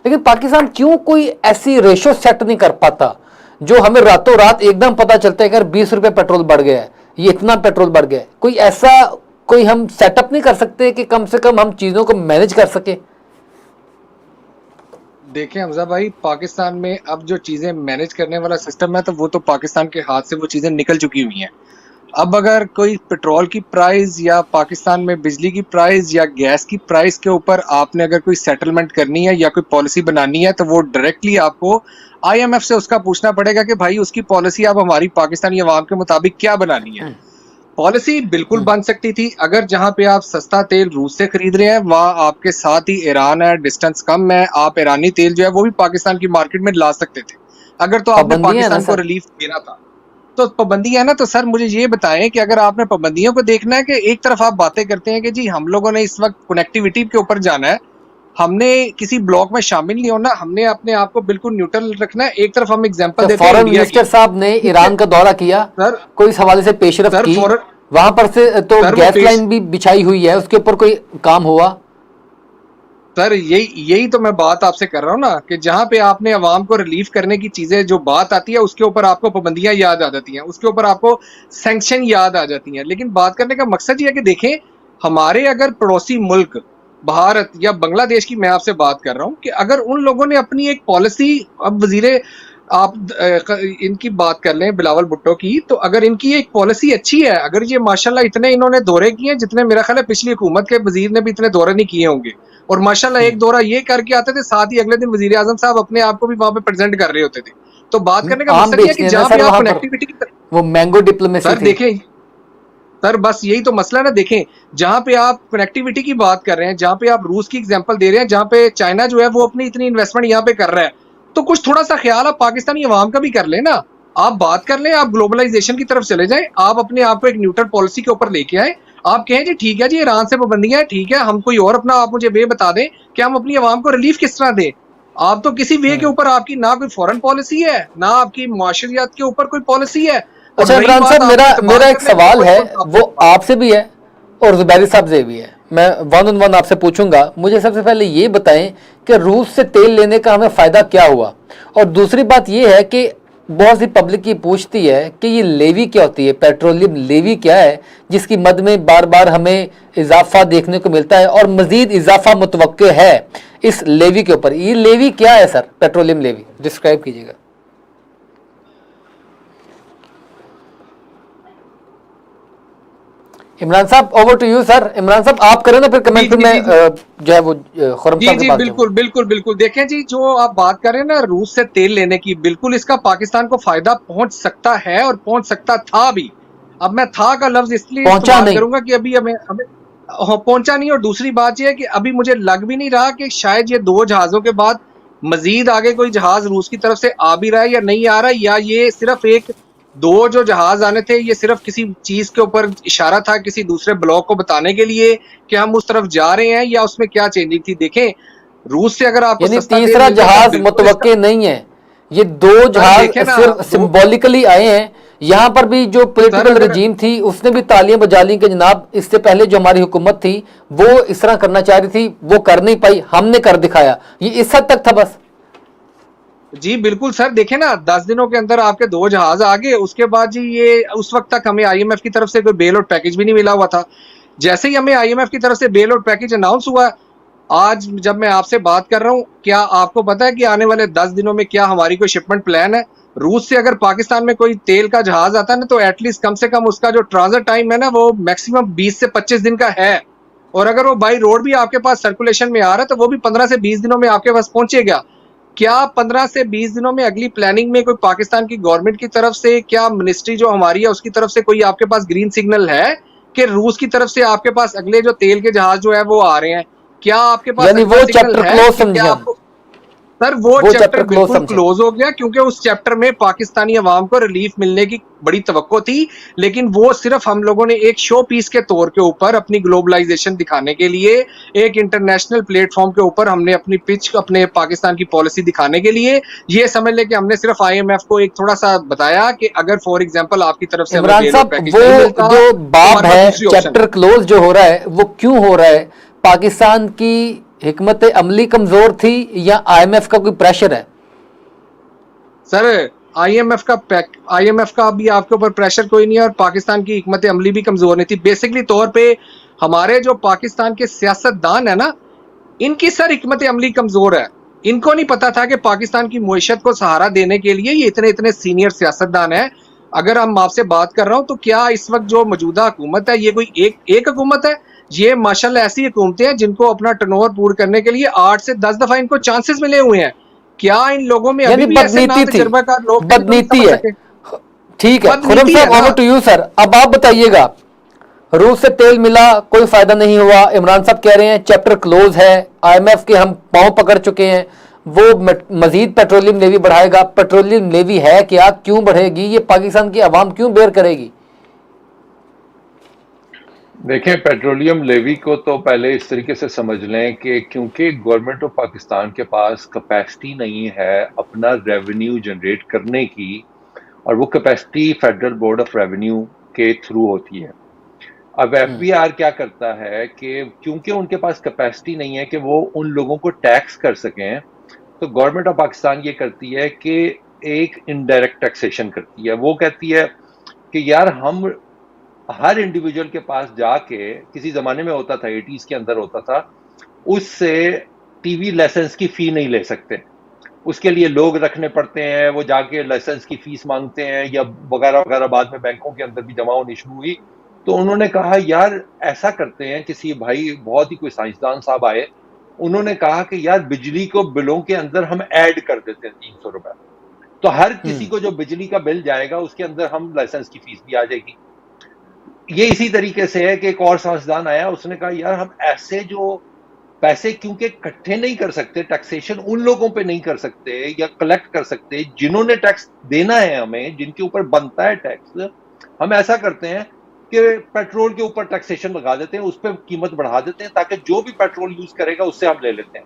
لیکن پاکستان کیوں کوئی ایسی ریشو سیٹ نہیں کر پاتا جو ہمیں راتوں رات ایک دم پتہ چلتا ہے کہ 20 روپے پیٹرول بڑھ گیا ہے, یہ اتنا پیٹرول بڑھ گیا ہے. کوئی ایسا کوئی ہم سیٹ اپ نہیں کر سکتے کہ کم سے کم ہم چیزوں کو مینج کر سکیں؟ دیکھیں حمزہ بھائی, پاکستان میں اب جو چیزیں مینج کرنے والا سسٹم ہے تو وہ تو پاکستان کے ہاتھ سے وہ چیزیں نکل چکی ہوئی ہیں. اب اگر کوئی پیٹرول کی پرائز یا پاکستان میں بجلی کی پرائز یا گیس کی پرائز کے اوپر آپ نے اگر کوئی سیٹلمنٹ کرنی ہے یا کوئی پالیسی بنانی ہے, تو وہ ڈائریکٹلی آپ کو IMF سے اس کا پوچھنا پڑے گا کہ بھائی اس کی پالیسی آپ ہماری پاکستانی عوام کے مطابق کیا بنانی ہے. پالیسی بالکل بن سکتی تھی اگر جہاں پہ آپ سستا تیل روس سے خرید رہے ہیں وہاں آپ کے ساتھ ہی ایران ہے, ڈسٹنس کم ہے, آپ ایرانی تیل جو ہے وہ بھی پاکستان کی مارکیٹ میں لا سکتے تھے اگر تو آپ نے پاکستان کو ریلیف دینا تھا. تو پابندیاں نا, تو سر مجھے یہ بتائیں کہ اگر آپ نے پابندیوں کو دیکھنا ہے کہ ایک طرف آپ باتیں کرتے ہیں کہ جی ہم لوگوں نے اس وقت کنیکٹیویٹی کے اوپر جانا ہے, ہم نے کسی بلاک میں شامل نہیں ہونا, ہم نے اپنے آپ کو بالکل نیوٹرل رکھنا ہے. ایک طرف ہم ایگزامپل دیتے ہیں, فورن منسٹر صاحب نے ایران کا دورہ کیا, کوئی اس حوالے سے پیش رفت کی, وہاں پر سے تو گیس لائن بھی بچھائی ہوئی ہے, اس کے اوپر کوئی کام ہوا؟ سر یہی تو میں بات آپ سے کر رہا ہوں نا, کہ جہاں پہ آپ نے عوام کو ریلیف کرنے کی چیزیں جو بات آتی ہے اس کے اوپر آپ کو پابندیاں یاد آ جاتی ہیں, اس کے اوپر آپ کو سینکشن یاد آ جاتی ہیں. لیکن بات کرنے کا مقصد یہ ہے کہ دیکھیں ہمارے اگر پڑوسی ملک بھارت یا بنگلہ دیش کی میں آپ سے بات کر رہا ہوں, کہ اگر ان لوگوں نے اپنی ایک پالیسی, اب وزیر آپ ان کی بات کر لیں بلاول بھٹو کی, تو اگر ان کی ایک پالیسی اچھی ہے, اگر یہ ماشاءاللہ اتنے انہوں نے دورے کیے ہیں جتنے میرا خیال ہے پچھلی حکومت کے وزیر نے بھی اتنے دورے نہیں کیے ہوں گے, اور ماشاءاللہ ایک دورہ یہ کر کے آتے تھے, ساتھ ہی اگلے دن وزیر اعظم صاحب اپنے آپ کو بھی وہاں پہ پریزنٹ کر رہے ہوتے تھے. تو بات کرنے کا مقصد یہ ہے کہ جہاں پہ آپ کنیکٹیوٹی وہ مینگو ڈپلومیسی سر دیکھیں سر, بس یہی تو مسئلہ ہے نا. دیکھیں جہاں پہ آپ کنیکٹیوٹی کی بات کر رہے ہیں, جہاں پہ آپ روس کی ایگزامپل دے رہے ہیں, جہاں پہ چائنا جو ہے وہ اپنی اتنی انویسٹمنٹ یہاں پہ کر رہا ہے, تو کچھ تھوڑا سا خیال آپ پاکستانی عوام کا بھی کر لیں نا. آپ بات کر لیں, آپ گلوبلائزیشن کی طرف چلے جائیں, آپ اپنے آپ کو ایک نیوٹرل پالیسی کے اوپر لے کے آئیں, آپ کہیں جی ٹھیک ہے جی ایران سے پابندیاں ہیں، ٹھیک ہے، ہم کوئی اور اپنا آپ مجھے وے بتا دیں کہ ہم اپنی عوام کو ریلیف کس طرح دیں. آپ تو کسی وے کے اوپر آپ کی نہ کوئی فورن پالیسی ہے، نہ آپ کی معاشریات کے اوپر کوئی پالیسی ہے. اور اچھا رہی عمران بات صاحب، آپ کو اعتماد میرا ایک کرنے کی، سوال وہ ہے، اس وقت آپ وہ کے پاس. آپ سے بھی ہے اور زبیری صاحب سے بھی ہے. میں ون آن ون آپ سے پوچھوں گا. مجھے سب سے پہلے یہ بتائیں کہ روس سے تیل لینے کا ہمیں فائدہ کیا ہوا، اور دوسری بات یہ ہے کہ بہت سی پبلک یہ پوچھتی ہے کہ یہ لیوی کیا ہوتی ہے، پیٹرولیم لیوی کیا ہے جس کی مد میں بار بار ہمیں اضافہ دیکھنے کو ملتا ہے اور مزید اضافہ متوقع ہے اس لیوی کے اوپر. یہ لیوی کیا ہے سر، پیٹرولیم لیوی ڈسکرائب کیجیے گا. عمران صاحب over to you sir. Imran صاحب آپ کریں نا، پھر کمنٹ پھر میں جو ہے وہ خرم جی صاحب کے جی پاس جاؤں. بالکل بالکل بالکل. دیکھیں جی، جو آپ بات کر رہے ہیں نا روس سے تیل لینے کی، بالکل اس کا پاکستان کو فائدہ پہنچ سکتا ہے اور پہنچ سکتا تھا بھی. اب میں تھا کا لفظ اس لیے پہنچا استعمال نہیں. کروں گا کہ ابھی ہمیں پہنچا نہیں. اور دوسری بات یہ ہے کہ ابھی مجھے لگ بھی نہیں رہا کہ شاید یہ 2 جہازوں کے بعد مزید آگے کوئی جہاز روس کی طرف سے آ بھی رہا ہے یا نہیں آ رہا ہے، یا یہ صرف 2 جو جہاز آنے تھے یہ صرف کسی چیز کے اوپر اشارہ تھا، کسی دوسرے بلاک کو بتانے کے لیے کہ ہم اس طرف جا رہے ہیں، یا اس میں کیا چینجنگ تھی. دیکھیں روس سے اگر آپ کو یعنی سستا تیل تیسرا مل جاتا جہاز بالکل اس کا. متوقع نہیں ہے، یہ 2 سر دیکھیں جہاز نا صرف سمبولیکلی آئے ہیں. یہاں پر بھی جو سر پولیٹیکل اگر رجیم تھی اس نے بھی تالیاں بجا لی کہ جناب اس سے پہلے جو ہماری حکومت تھی وہ اس طرح کرنا چاہ رہی تھی، وہ کر نہیں پائی، ہم نے کر دکھایا. یہ اس حد تک تھا بس. جی بالکل سر، دیکھیں نا 10 دنوں کے اندر آپ کے 2 جہاز آگے. اس کے بعد جی یہ اس وقت تک ہمیں آئی ایم ایف کی طرف سے کوئی بیل آؤٹ پیکج بھی نہیں ملا ہوا تھا. جیسے ہی ہمیں آئی ایم ایف کی طرف سے بیل آؤٹ پیکج اناؤنس ہوا، آج جب میں آپ سے بات کر رہا ہوں، کیا آپ کو پتا ہے کہ آنے والے 10 دنوں میں کیا ہماری کوئی شپمنٹ پلان ہے؟ روس سے اگر پاکستان میں کوئی تیل کا جہاز آتا ہے نا، تو ایٹ لیسٹ کم سے کم اس کا جو ٹرانزٹ ٹائم ہے نا وہ میکسیمم 20 سے 25 دن کا ہے. اور اگر وہ بائی روڈ بھی آپ کے پاس سرکولیشن میں آ رہا ہے تو وہ بھی 15 سے 20 دنوں میں آپ کے پاس پہنچے گا. کیا 15 سے 20 دنوں میں اگلی پلاننگ میں کوئی پاکستان کی گورنمنٹ کی طرف سے، کیا منسٹری جو ہماری ہے اس کی طرف سے کوئی آپ کے پاس گرین سگنل ہے کہ روس کی طرف سے آپ کے پاس اگلے جو تیل کے جہاز جو ہے وہ آ رہے ہیں؟ کیا آپ کے پاس یعنی اگلا وہ سگنل چیپٹر ہے کلوز کہ سمجھیں کیا ہم، آپ کو؟ سر وہ وہ چیپٹر کلوز بالکل سمجھیں. کلوز ہو گیا، کیونکہ اس چیپٹر میں پاکستانی عوام کو ریلیف ملنے کی بڑی توقع تھی. لیکن وہ صرف ہم لوگوں نے ایک شو پیس کے طور کے اوپر اپنی گلوبلائزیشن دکھانے کے لیے، ایک انٹرنیشنل پلیٹ فارم کے اوپر ہم نے اپنی پچ، اپنے پاکستان کی پالیسی دکھانے کے لیے یہ سمجھ لے کہ ہم نے صرف آئی ایم ایف کو ایک تھوڑا سا بتایا کہ اگر فار ایگزامپل آپ کی طرف سے ہمیں عمران بیل آؤٹ صاحب پیکج نہیں وہ ملتا جو تو باب ہمارے پاس ہے دوسری آپشن ہے. چیپٹر کلوز جو ہو رہا ہے وہ کیوں ہو رہا ہے؟ پاکستان کی حکمت عملی کمزور تھی یا آئی ایم ایف کا کوئی پریشر ہے؟ سر آئی ایم ایف کا بھی آپ کے اوپر پریشر کوئی نہیں ہے، اور پاکستان کی حکمت عملی بھی کمزور نہیں تھی. بیسکلی طور پہ ہمارے جو پاکستان کے سیاست دان ہے نا، ان کی سر حکمت عملی کمزور ہے. ان کو نہیں پتا تھا کہ پاکستان کی معیشت کو سہارا دینے کے لیے یہ اتنے سینئر سیاست دان ہیں. اگر ہم آپ سے بات کر رہا ہوں تو کیا اس وقت جو موجودہ حکومت ہے یہ کوئی ایک حکومت ہے؟ یہ ماشاءاللہ ایسی حکومتیں ہیں جن کو اپنا ٹرن اوور پور کرنے کے لیے 8 سے 10 دفعہ ان کو چانسز ملے ہوئے ہیں. کیا ان لوگوں میں ابھی یعنی بھی ایسے نا بدنیتی تھی، تجربہ کار لوگ ہیں جو نہیں بدنیتی سمجھ ہے. سکے؟ ٹھیک ہے خرم بدنیتی ہے صاحب، نا. Over to you sir. اب آپ بتائیے گا، روس سے تیل ملا، کوئی فائدہ نہیں ہوا. عمران صاحب کہہ رہے ہیں چیپٹر کلوز ہے، آئی ایم ایف کے ہم پاؤں پکڑ چکے ہیں، وہ مزید پیٹرولیم لیوی بڑھائے گا. پیٹرولیم لیوی ہے کیا، کیوں بڑھے گی، یہ پاکستان کی عوام کیوں بیئر کرے گی؟ دیکھیں پیٹرولیم لیوی کو تو پہلے اس طریقے سے سمجھ لیں کہ کیونکہ گورنمنٹ آف پاکستان کے پاس کیپیسٹی نہیں ہے اپنا ریونیو جنریٹ کرنے کی، اور وہ capacity federal board of revenue کے تھرو ہوتی ہے. اب ایف بی آر کیا کرتا ہے کہ کیونکہ ان کے پاس کیپیسٹی نہیں ہے کہ وہ ان لوگوں کو ٹیکس کر سکیں، تو گورنمنٹ آف پاکستان یہ کرتی ہے کہ ایک انڈائریکٹ ٹیکسیشن کرتی ہے. وہ کہتی ہے کہ یار ہم ہر انڈیویجول کے پاس جا کے، کسی زمانے میں ہوتا تھا 80s کے اندر ہوتا تھا، اس سے ٹی وی لائسنس کی فی نہیں لے سکتے، اس کے لیے لوگ رکھنے پڑتے ہیں، وہ جا کے لائسنس کی فیس مانگتے ہیں یا وغیرہ وغیرہ. بعد میں بینکوں کے اندر بھی جمع ہونی شروع ہوئی. تو انہوں نے کہا یار ایسا کرتے ہیں، کسی بھائی بہت ہی کوئی سائنسدان صاحب آئے، انہوں نے کہا کہ یار بجلی کو بلوں کے اندر ہم ایڈ کر دیتے ہیں 300 روپے، تو ہر کسی کو جو بجلی کا بل جائے گا اس کے اندر ہم لائسنس کی فیس بھی آ جائے گی. یہ اسی طریقے سے ہے کہ ایک اور سائنسدان آیا، اس نے کہا یار ہم ایسے جو پیسے کیونکہ اکٹھے نہیں کر سکتے، ٹیکسیشن ان لوگوں پہ نہیں کر سکتے یا کلیکٹ کر سکتے جنہوں نے ٹیکس دینا ہے ہمیں، جن کے اوپر بنتا ہے ٹیکس. ہم ایسا کرتے ہیں کہ پیٹرول کے اوپر ٹیکسیشن لگا دیتے ہیں, اس پہ قیمت بڑھا دیتے ہیں تاکہ جو بھی پیٹرول یوز کرے گا اس سے ہم لے لیتے ہیں.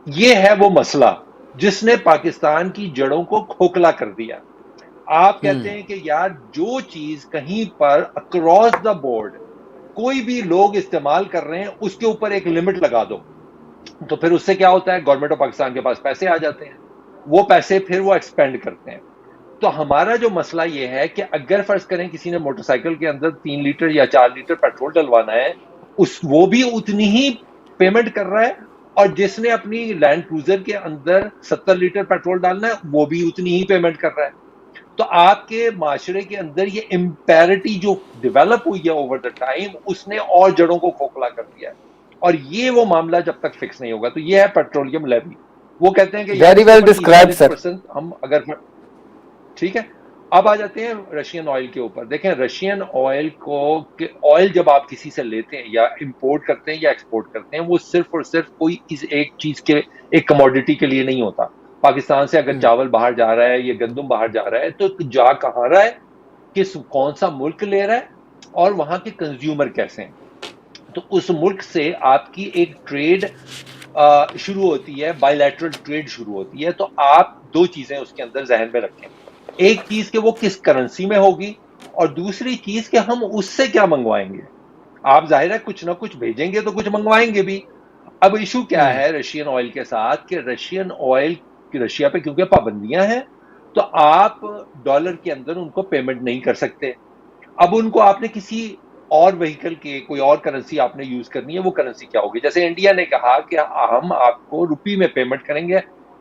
یہ ہے وہ مسئلہ جس نے پاکستان کی جڑوں کو کھوکھلا کر دیا. آپ کہتے ہیں کہ یار جو چیز کہیں پر اکراس دا بورڈ کوئی بھی لوگ استعمال کر رہے ہیں اس کے اوپر ایک لمٹ لگا دو, تو پھر اس سے کیا ہوتا ہے, گورنمنٹ آف پاکستان کے پاس پیسے آ جاتے ہیں, وہ پیسے پھر وہ ایکسپینڈ کرتے ہیں. تو ہمارا جو مسئلہ یہ ہے کہ اگر فرض کریں کسی نے موٹر سائیکل کے اندر 3 لیٹر یا 4 لیٹر پیٹرول ڈلوانا ہے, وہ بھی اتنی ہی پیمنٹ کر رہا ہے, اور جس نے اپنی لینڈ کروزر کے اندر 70 لیٹر پیٹرول ڈالنا ہے وہ بھی اتنی ہی پیمنٹ کر رہا ہے. تو آپ کے معاشرے کے اندر یہ امپیرٹی جو ڈیولپ ہوئی ہے اوور دا ٹائم, اس نے اور جڑوں کو کھوکھلا کر دیا ہے. اور یہ وہ معاملہ جب تک فکس نہیں ہوگا, تو یہ ہے پیٹرولیم لیوی. وہ کہتے ہیں کہ ویری ویل ڈسکرائبڈ سر. ہم اگر ٹھیک ہے, اب آ جاتے ہیں رشین آئل کے اوپر. دیکھیں رشین آئل کو, آئل جب آپ کسی سے لیتے ہیں یا امپورٹ کرتے ہیں یا ایکسپورٹ کرتے ہیں, وہ صرف اور صرف کوئی ایک چیز کے, ایک کموڈٹی کے لیے نہیں ہوتا. پاکستان سے اگر چاول باہر جا رہا ہے یا گندم باہر جا رہا ہے تو جا کہاں رہا ہے, کون سا ملک لے رہا ہے, اور وہاں کے کنزیومر کیسے ہیں. تو اس ملک سے آپ کی ایک ٹریڈ شروع ہوتی ہے, بائی لیٹرل ٹریڈ شروع ہوتی ہے. تو آپ 2 چیزیں اس کے اندر ذہن میں رکھیں, ایک چیز کہ وہ کس کرنسی میں ہوگی, اور دوسری چیز کہ ہم اس سے کیا منگوائیں گے. آپ ظاہر ہے کچھ نہ کچھ بھیجیں گے تو کچھ منگوائیں گے بھی. اب ایشو کیا ہے رشین آئل کے ساتھ, کہ رشین آئل کی رشیا پہ کیونکہ پابندیاں ہیں, تو آپ ڈالر کے اندر ان کو پیمنٹ نہیں کر سکتے. اب ان کو آپ نے کسی اور وہیکل کے کوئی اور کرنسی آپ نے یوز کرنی ہے, وہ کرنسی کیا ہوگی. جیسے انڈیا نے کہا کہ ہم آپ کو روپی میں پیمنٹ کریں گے,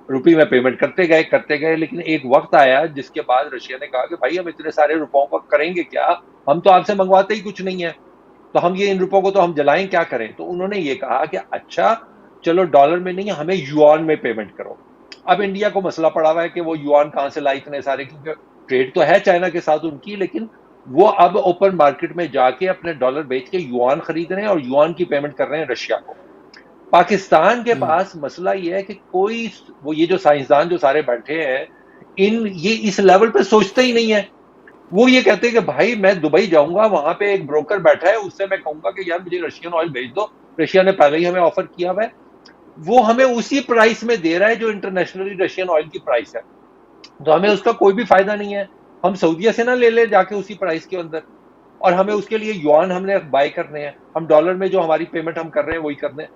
روپی میں پیمنٹ کرتے گئے, لیکن ایک وقت آیا جس کے بعد رشیا نے کہا کہ بھائی ہم اتنے سارے روپوں کو کریں گے کیا, ہم تو آپ سے منگواتے ہی کچھ نہیں ہے, تو ہم ان روپوں کو تو ہم جلائیں کیا کریں. تو انہوں نے یہ کہا کہ اچھا چلو ڈالر میں نہیں, ہمیں یوان میں پیمنٹ کرو. اب انڈیا کو مسئلہ پڑا ہوا ہے کہ وہ یوان کہاں سے لائے اتنے سارے, کیونکہ ٹریڈ تو ہے چائنا کے ساتھ ان کی, لیکن وہ اب اوپن مارکیٹ میں جا کے اپنے ڈالر بیچ کے یوان خرید رہے ہیں اور یوان کی پیمنٹ کر رہے ہیں رشیا کو. پاکستان کے پاس مسئلہ یہ ہے کہ کوئی, وہ یہ جو سائنسدان جو سارے بیٹھے ہیں, یہ اس لیول پہ سوچتے ہی نہیں ہے. وہ یہ کہتے ہیں کہ بھائی میں دبئی جاؤں گا, وہاں پہ ایک بروکر بیٹھا ہے, اس سے میں کہوں گا کہ یار مجھے رشین آئل بھیج دو, رشیا نے پہلے ہی ہمیں آفر کیا ہوا ہے, وہ ہمیں اسی پرائس میں دے رہا ہے جو انٹرنیشنلی رشین آئل کی پرائس ہے, تو ہمیں اس کا کوئی بھی فائدہ نہیں ہے. ہم سعودیہ سے نہ لے لیں جا کے اسی پرائس کے اندر, اور ہمیں اس کے لیے یوان ہم نے بائی کرنے ہیں, ہم ڈالر میں جو ہماری پیمنٹ ہم کر رہے ہیں وہی کرنے ہیں.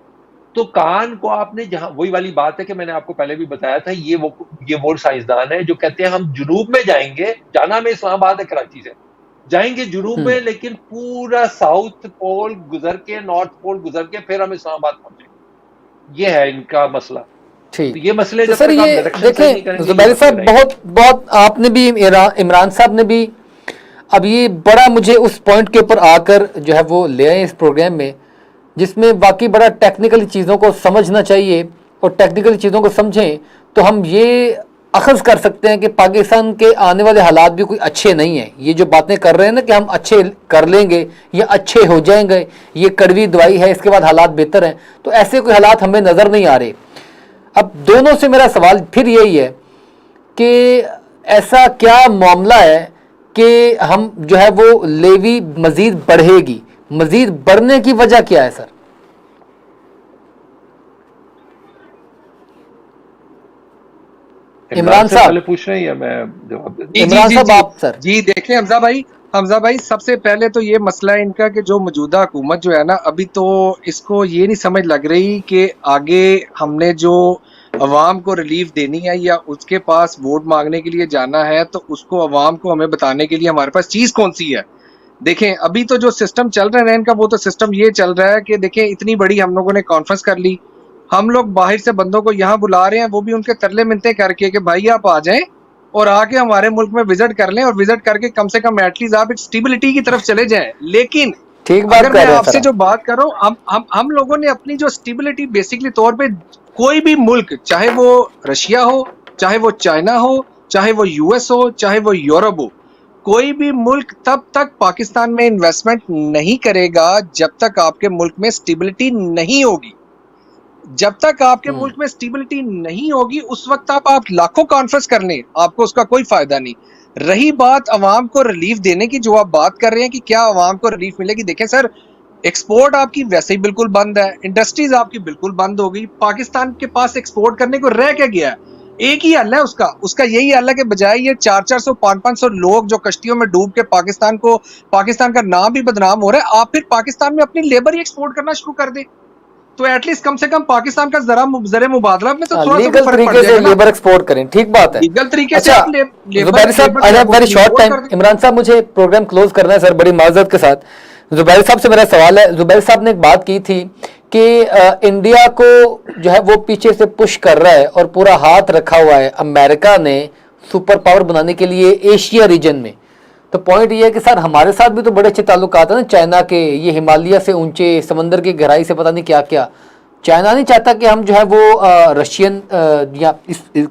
تو کان کو آپ نے جہاں, وہی والی بات ہے کہ میں نے آپ کو پہلے بھی بتایا تھا, یہ وہ سائنسدان ہے جو کہتے ہیں ہم جنوب میں جائیں گے, جانا میں اسلام آباد ہے کراچی سے, جائیں گے جنوب میں, لیکن پورا ساؤتھ پول گزر کے, نارتھ پول گزر کے پھر ہم اسلام آباد پہنچیں گے. یہ ہے ان کا مسئلہ. یہ مسئلے تو سر یہ دیکھیں زبیر صاحب, بہت آپ نے بھی, عمران صاحب نے بھی, اب یہ بڑا مجھے اس پوائنٹ کے اوپر آ کر جو ہے وہ لے آئے اس پروگرام میں, جس میں واقعی بڑا ٹیکنیکل چیزوں کو سمجھنا چاہیے, اور ٹیکنیکل چیزوں کو سمجھیں تو ہم یہ اخذ کر سکتے ہیں کہ پاکستان کے آنے والے حالات بھی کوئی اچھے نہیں ہیں. یہ جو باتیں کر رہے ہیں نا کہ ہم اچھے کر لیں گے یا اچھے ہو جائیں گے, یہ کڑوی دوائی ہے, اس کے بعد حالات بہتر ہیں, تو ایسے کوئی حالات ہمیں نظر نہیں آ رہے. اب دونوں سے میرا سوال پھر یہی ہے کہ ایسا کیا معاملہ ہے کہ ہم جو ہے وہ لیوی مزید بڑھے گی, مزید بڑھنے کی وجہ کیا ہے سر؟ عمران صاحب پوچھ رہے ہیں, میں جواب دے عمران صاحب آپ سر. جی دیکھیں حمزہ بھائی سب سے پہلے تو یہ مسئلہ ہے ان کا کہ جو موجودہ حکومت جو ہے نا, ابھی تو اس کو یہ نہیں سمجھ لگ رہی کہ آگے ہم نے جو عوام کو ریلیف دینی ہے یا اس کے پاس ووٹ مانگنے کے لیے جانا ہے, تو اس کو عوام کو ہمیں بتانے کے لیے ہمارے پاس چیز کون سی ہے. دیکھیں ابھی تو جو سسٹم چل رہا ہے ان کا, وہ تو سسٹم یہ چل رہا ہے کہ دیکھیں اتنی بڑی ہم لوگوں نے کانفرنس کر لی, ہم لوگ باہر سے بندوں کو یہاں بلا رہے ہیں, وہ بھی ان کے ترلے منتے کر کے کہ بھائی آپ آ جائیں اور آ کے ہمارے ملک میں وزٹ کر لیں, اور وزٹ کر کے کم سے کم ایٹ لیسٹ آپ ایک اسٹیبلٹی کی طرف چلے جائیں. لیکن اگر میں آپ سے جو بات کروں, ہم لوگوں نے اپنی جو اسٹیبلٹی بیسکلی طور پہ کوئی بھی ملک, چاہے وہ رشیا ہو, چاہے وہ چائنا ہو, چاہے وہ یو ایس ہو, چاہے وہ یورپ ہو, کوئی بھی ملک تب تک پاکستان میں انویسٹمنٹ نہیں کرے گا جب تک آپ کے ملک میں اسٹیبلٹی نہیں ہوگی. جب تک آپ کے ملک میں اسٹیبلٹی نہیں ہوگی اس وقت آپ لاکھوں کانفرنس کر لیں, آپ کو اس کا کوئی فائدہ نہیں. رہی بات عوام کو ریلیف دینے کی، جو آپ بات کر رہے ہیں کہ کیا عوام کو ریلیف ملے گی، دیکھیں سر ایکسپورٹ آپ کی ویسے ہی بالکل بند ہے، انڈسٹریز آپ کی بالکل بند ہو گئی، پاکستان کے پاس ایکسپورٹ کرنے کو رہ کیا گیا ہے؟ ایک ہی حل ہے اس کا یہی حل ہے کہ بجائے یہ 400 500 لوگ جو کشتیوں میں ڈوب کے پاکستان کا نام بھی بدنام ہو رہا ہے، آپ پھر پاکستان میں اپنی لیبر ہی ایکسپورٹ کرنا شروع کر دیں، تو ایٹ لیسٹ کم سے کم پاکستان کا زر مبادلہ میں تو تھوڑا سا لیگل فرق پڑ طریقے سے جائے گا نا۔ لیبر ایکسپورٹ کریں، ٹھیک بات ہے۔ لیگل طریقے سے اچھا آپ لیبر زبیر صاحب، I have very short time, Imran صاحب مجھے پروگرام کلوز کرنا ہے سر بڑی معذرت کے ساتھ۔ زبیر صاحب سے میرا سوال ہے، زبیر صاحب نے ایک بات کی تھی کہ انڈیا کو جو ہے وہ پیچھے سے پش کر رہا ہے اور پورا ہاتھ رکھا ہوا ہے امریکہ نے سپر پاور بنانے کے لیے ایشیا ریجن میں۔ تو پوائنٹ یہ ہے کہ سر ہمارے ساتھ بھی تو بڑے اچھے تعلقات ہیں نا چائنا کے، یہ ہمالیہ سے اونچے، سمندر کی گہرائی سے پتہ نہیں کیا کیا۔ چائنا نہیں چاہتا کہ ہم جو ہے وہ رشین یا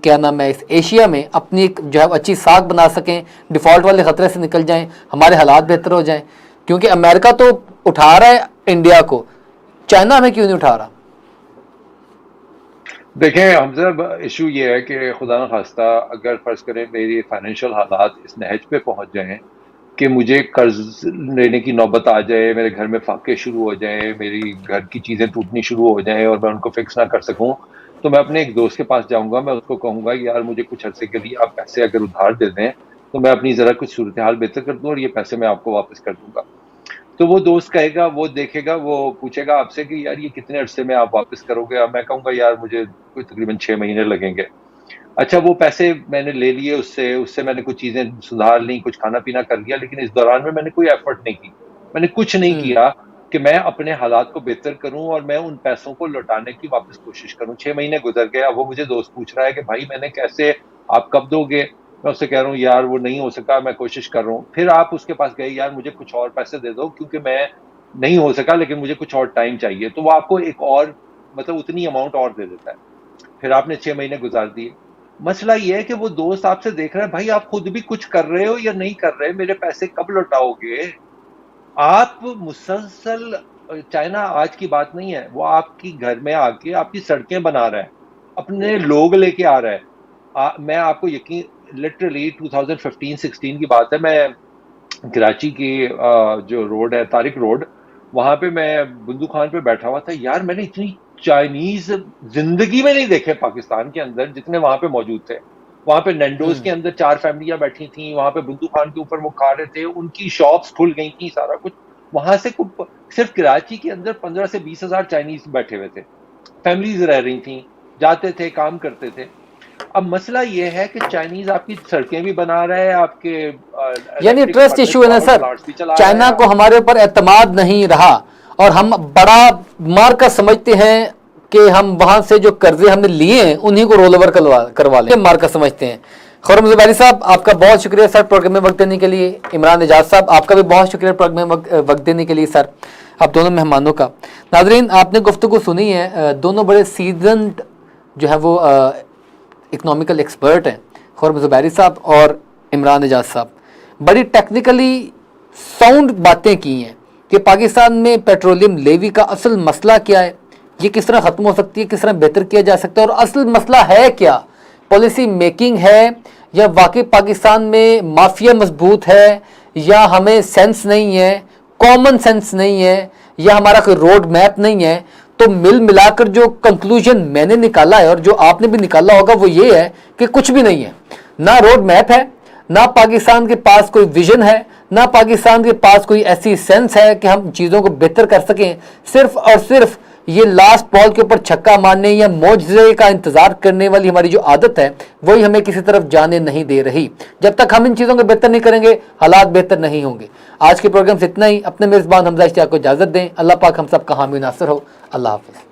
کیا نام ہے اس ایشیا میں اپنی ایک جو ہے اچھی ساکھ بنا سکیں، ڈیفالٹ والے خطرے سے نکل جائیں، ہمارے حالات بہتر ہو جائیں، کیونکہ امریکہ تو اٹھا رہا ہے انڈیا کو، چائنا ہمیں کیوں نہیں اٹھا رہا؟ دیکھیں حمزہ، ایشو یہ ہے کہ خدا نخواستہ اگر فرض کریں میری فائنینشیل حالات اس نہج پہ پہنچ جائیں کہ مجھے قرض لینے کی نوبت آ جائے، میرے گھر میں فاقے شروع ہو جائیں، میری گھر کی چیزیں ٹوٹنی شروع ہو جائیں اور میں ان کو فکس نہ کر سکوں، تو میں اپنے ایک دوست کے پاس جاؤں گا، میں اس کو کہوں گا یار مجھے کچھ عرصے کے لیے آپ پیسے اگر ادھار دے دیں تو میں اپنی ذرا کچھ صورتحال بہتر کر دوں اور یہ پیسے میں آپ کو واپس کر دوں گا۔ تو وہ دوست کہے گا، وہ دیکھے گا، وہ پوچھے گا آپ سے کہ یار یہ کتنے عرصے میں آپ واپس کرو گے؟ میں کہوں گا یار مجھے کوئی تقریباً 6 مہینے لگیں گے۔ اچھا وہ پیسے میں نے لے لیے اس سے میں نے کچھ چیزیں سدھار لیں، کچھ کھانا پینا کر لیا، لیکن اس دوران میں نے کوئی ایفرٹ نہیں کی، میں نے کچھ نہیں کیا کہ میں اپنے حالات کو بہتر کروں اور میں ان پیسوں کو لوٹانے کی واپس کوشش کروں۔ 6 مہینے گزر گئے، اب وہ مجھے دوست پوچھ رہا ہے کہ بھائی میں نے کیسے، آپ کب دو گے؟ میں اس سے کہہ رہا ہوں یار وہ نہیں ہو سکا، میں کوشش کر رہا ہوں۔ پھر آپ اس کے پاس گئے، یار مجھے کچھ اور پیسے دے دو کیونکہ میں نہیں ہو سکا لیکن مجھے کچھ اور ٹائم چاہیے، تو وہ آپ کو ایک اور مطلب اتنی اماؤنٹ اور دے دیتا ہے۔ پھر آپ نے 6 مہینے گزار دیے۔ مسئلہ یہ ہے کہ وہ دوست آپ سے دیکھ رہا ہے بھائی آپ خود بھی کچھ کر رہے ہو یا نہیں کر رہے، میرے پیسے کب لوٹاؤ گے؟ آپ مسلسل، چائنا آج کی بات نہیں ہے، وہ آپ کی گھر میں آ کے آپ کی سڑکیں بنا رہا ہے، اپنے لوگ لے کے آ رہا ہے۔ میں آپ کو یقین لٹرلی 2015-16 کی بات ہے، میں کراچی کی جو روڈ ہے طارق روڈ، وہاں پہ میں بندو خان پہ بیٹھا ہوا تھا، یار میں نے اتنی چائنیز زندگی میں نہیں دیکھے پاکستان کے اندر جتنے وہاں پہ موجود تھے۔ وہاں پہ نینڈوز کے اندر 4 فیملیاں بیٹھی تھیں، وہاں پہ بندو خان کے اوپر وہ کھا رہے تھے، ان کی شاپس کھل گئی تھیں، سارا کچھ وہاں سے صرف کراچی کے اندر 15 سے 20 ہزار چائنیز بیٹھے ہوئے تھے، فیملیز رہ رہی تھیں، جاتے تھے کام کرتے تھے۔ اب مسئلہ یہ ہے کہ چائنیز آپ کی سڑکیں بھی بنا رہا ہے، آپ کے یعنی ٹرسٹ ایشو ہے نا سر، چائنا کو ہمارے اوپر اعتماد نہیں رہا اور ہم بڑا مارکا سمجھتے ہیں کہ ہم وہاں سے جو قرضے ہم نے لیے ہیں انہی کو رول اوور کروا لیں، مارکا سمجھتے ہیں۔ خورم زبیری صاحب آپ کا بہت شکریہ سر پروگرام میں وقت دینے کے لیے، عمران اعجاز صاحب آپ کا بھی بہت شکریہ پروگرام میں وقت دینے کے لیے سر، آپ دونوں مہمانوں کا۔ ناظرین آپ نے گفتگو سنی ہے، دونوں بڑے سیزنڈ جو ہے وہ اکنامیکل ایکسپرٹ ہیں، خورم زبیری صاحب اور عمران اعجاز صاحب، بڑی ٹیکنیکلی ساؤنڈ باتیں کی ہیں کہ پاکستان میں پیٹرولیم لیوی کا اصل مسئلہ کیا ہے، یہ کس طرح ختم ہو سکتی ہے، کس طرح بہتر کیا جا سکتا ہے، اور اصل مسئلہ ہے کیا، پالیسی میکنگ ہے یا واقعی پاکستان میں مافیا مضبوط ہے، یا ہمیں سینس نہیں ہے، کامن سینس نہیں ہے، یا ہمارا کوئی روڈ میپ نہیں ہے۔ تو ملا کر جو کنکلوژن میں نے نکالا ہے اور جو آپ نے بھی نکالا ہوگا وہ یہ ہے کہ کچھ بھی نہیں ہے، نہ روڈ میپ ہے، نہ پاکستان کے پاس کوئی ویژن ہے، نہ پاکستان کے پاس کوئی ایسی سینس ہے کہ ہم چیزوں کو بہتر کر سکیں۔ صرف اور صرف یہ لاسٹ بال کے اوپر چھکا مارنے یا معجزے کا انتظار کرنے والی ہماری جو عادت ہے وہی ہمیں کسی طرف جانے نہیں دے رہی۔ جب تک ہم ان چیزوں کو بہتر نہیں کریں گے حالات بہتر نہیں ہوں گے۔ آج کے پروگرام سے اتنا ہی، اپنے میزبان حمزہ اشتیاق کو اجازت دیں۔ اللہ پاک ہم سب کا حامی ناصر ہو۔ اللہ حافظ۔